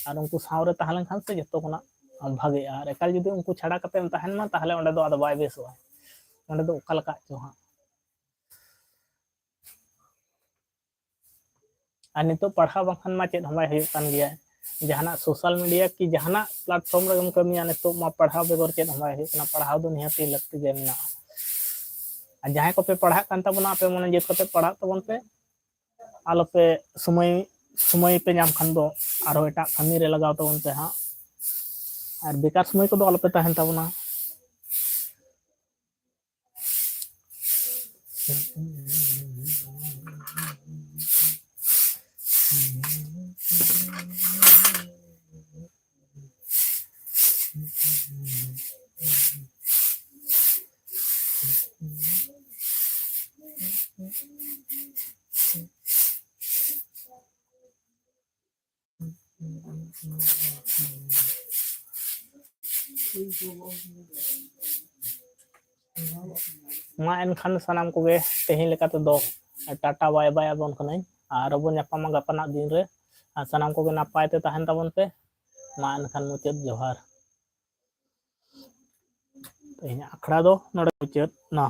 और उनको सावरे ताहलेन खान से जतो कोना भागे और एकाल जुदी उनको छाड़ा कते तहन मा ताहले ओंडे दो आदो बाय बेसोआ ओंडे दो ओका लका चो हां और नितो पढ़ा बखन मा चेद हमाय हुयुग कान गया जहाना सोशल मीडिया की जहाना प्लेटफॉर्म रे कमिया नितो मा पढ़ा बेगर चेद हमाय हुयुग काना पढ़ाव दो निहाती लगती गे मेना और जहां को पे पढ़ा कान ताबोना पे मन जेत कते पढ़ा तबन पे आलो पे समय पे नाम खान दो आरो एटा कमी रे लगाव तबन पे हां और बेकार समय को दो आलो पे तहन ताबोना मा एनखान सनाम को गे तेही लेकाते दो टाटा बाय बाय आबोन कनाई और बो न्यापामा गापाना दिन रे सनाम को गे नापाय ते तहन ताबोन पे मा एनखान मुचेद जोहार तेही आखड़ा दो नोडे मुचेद ना।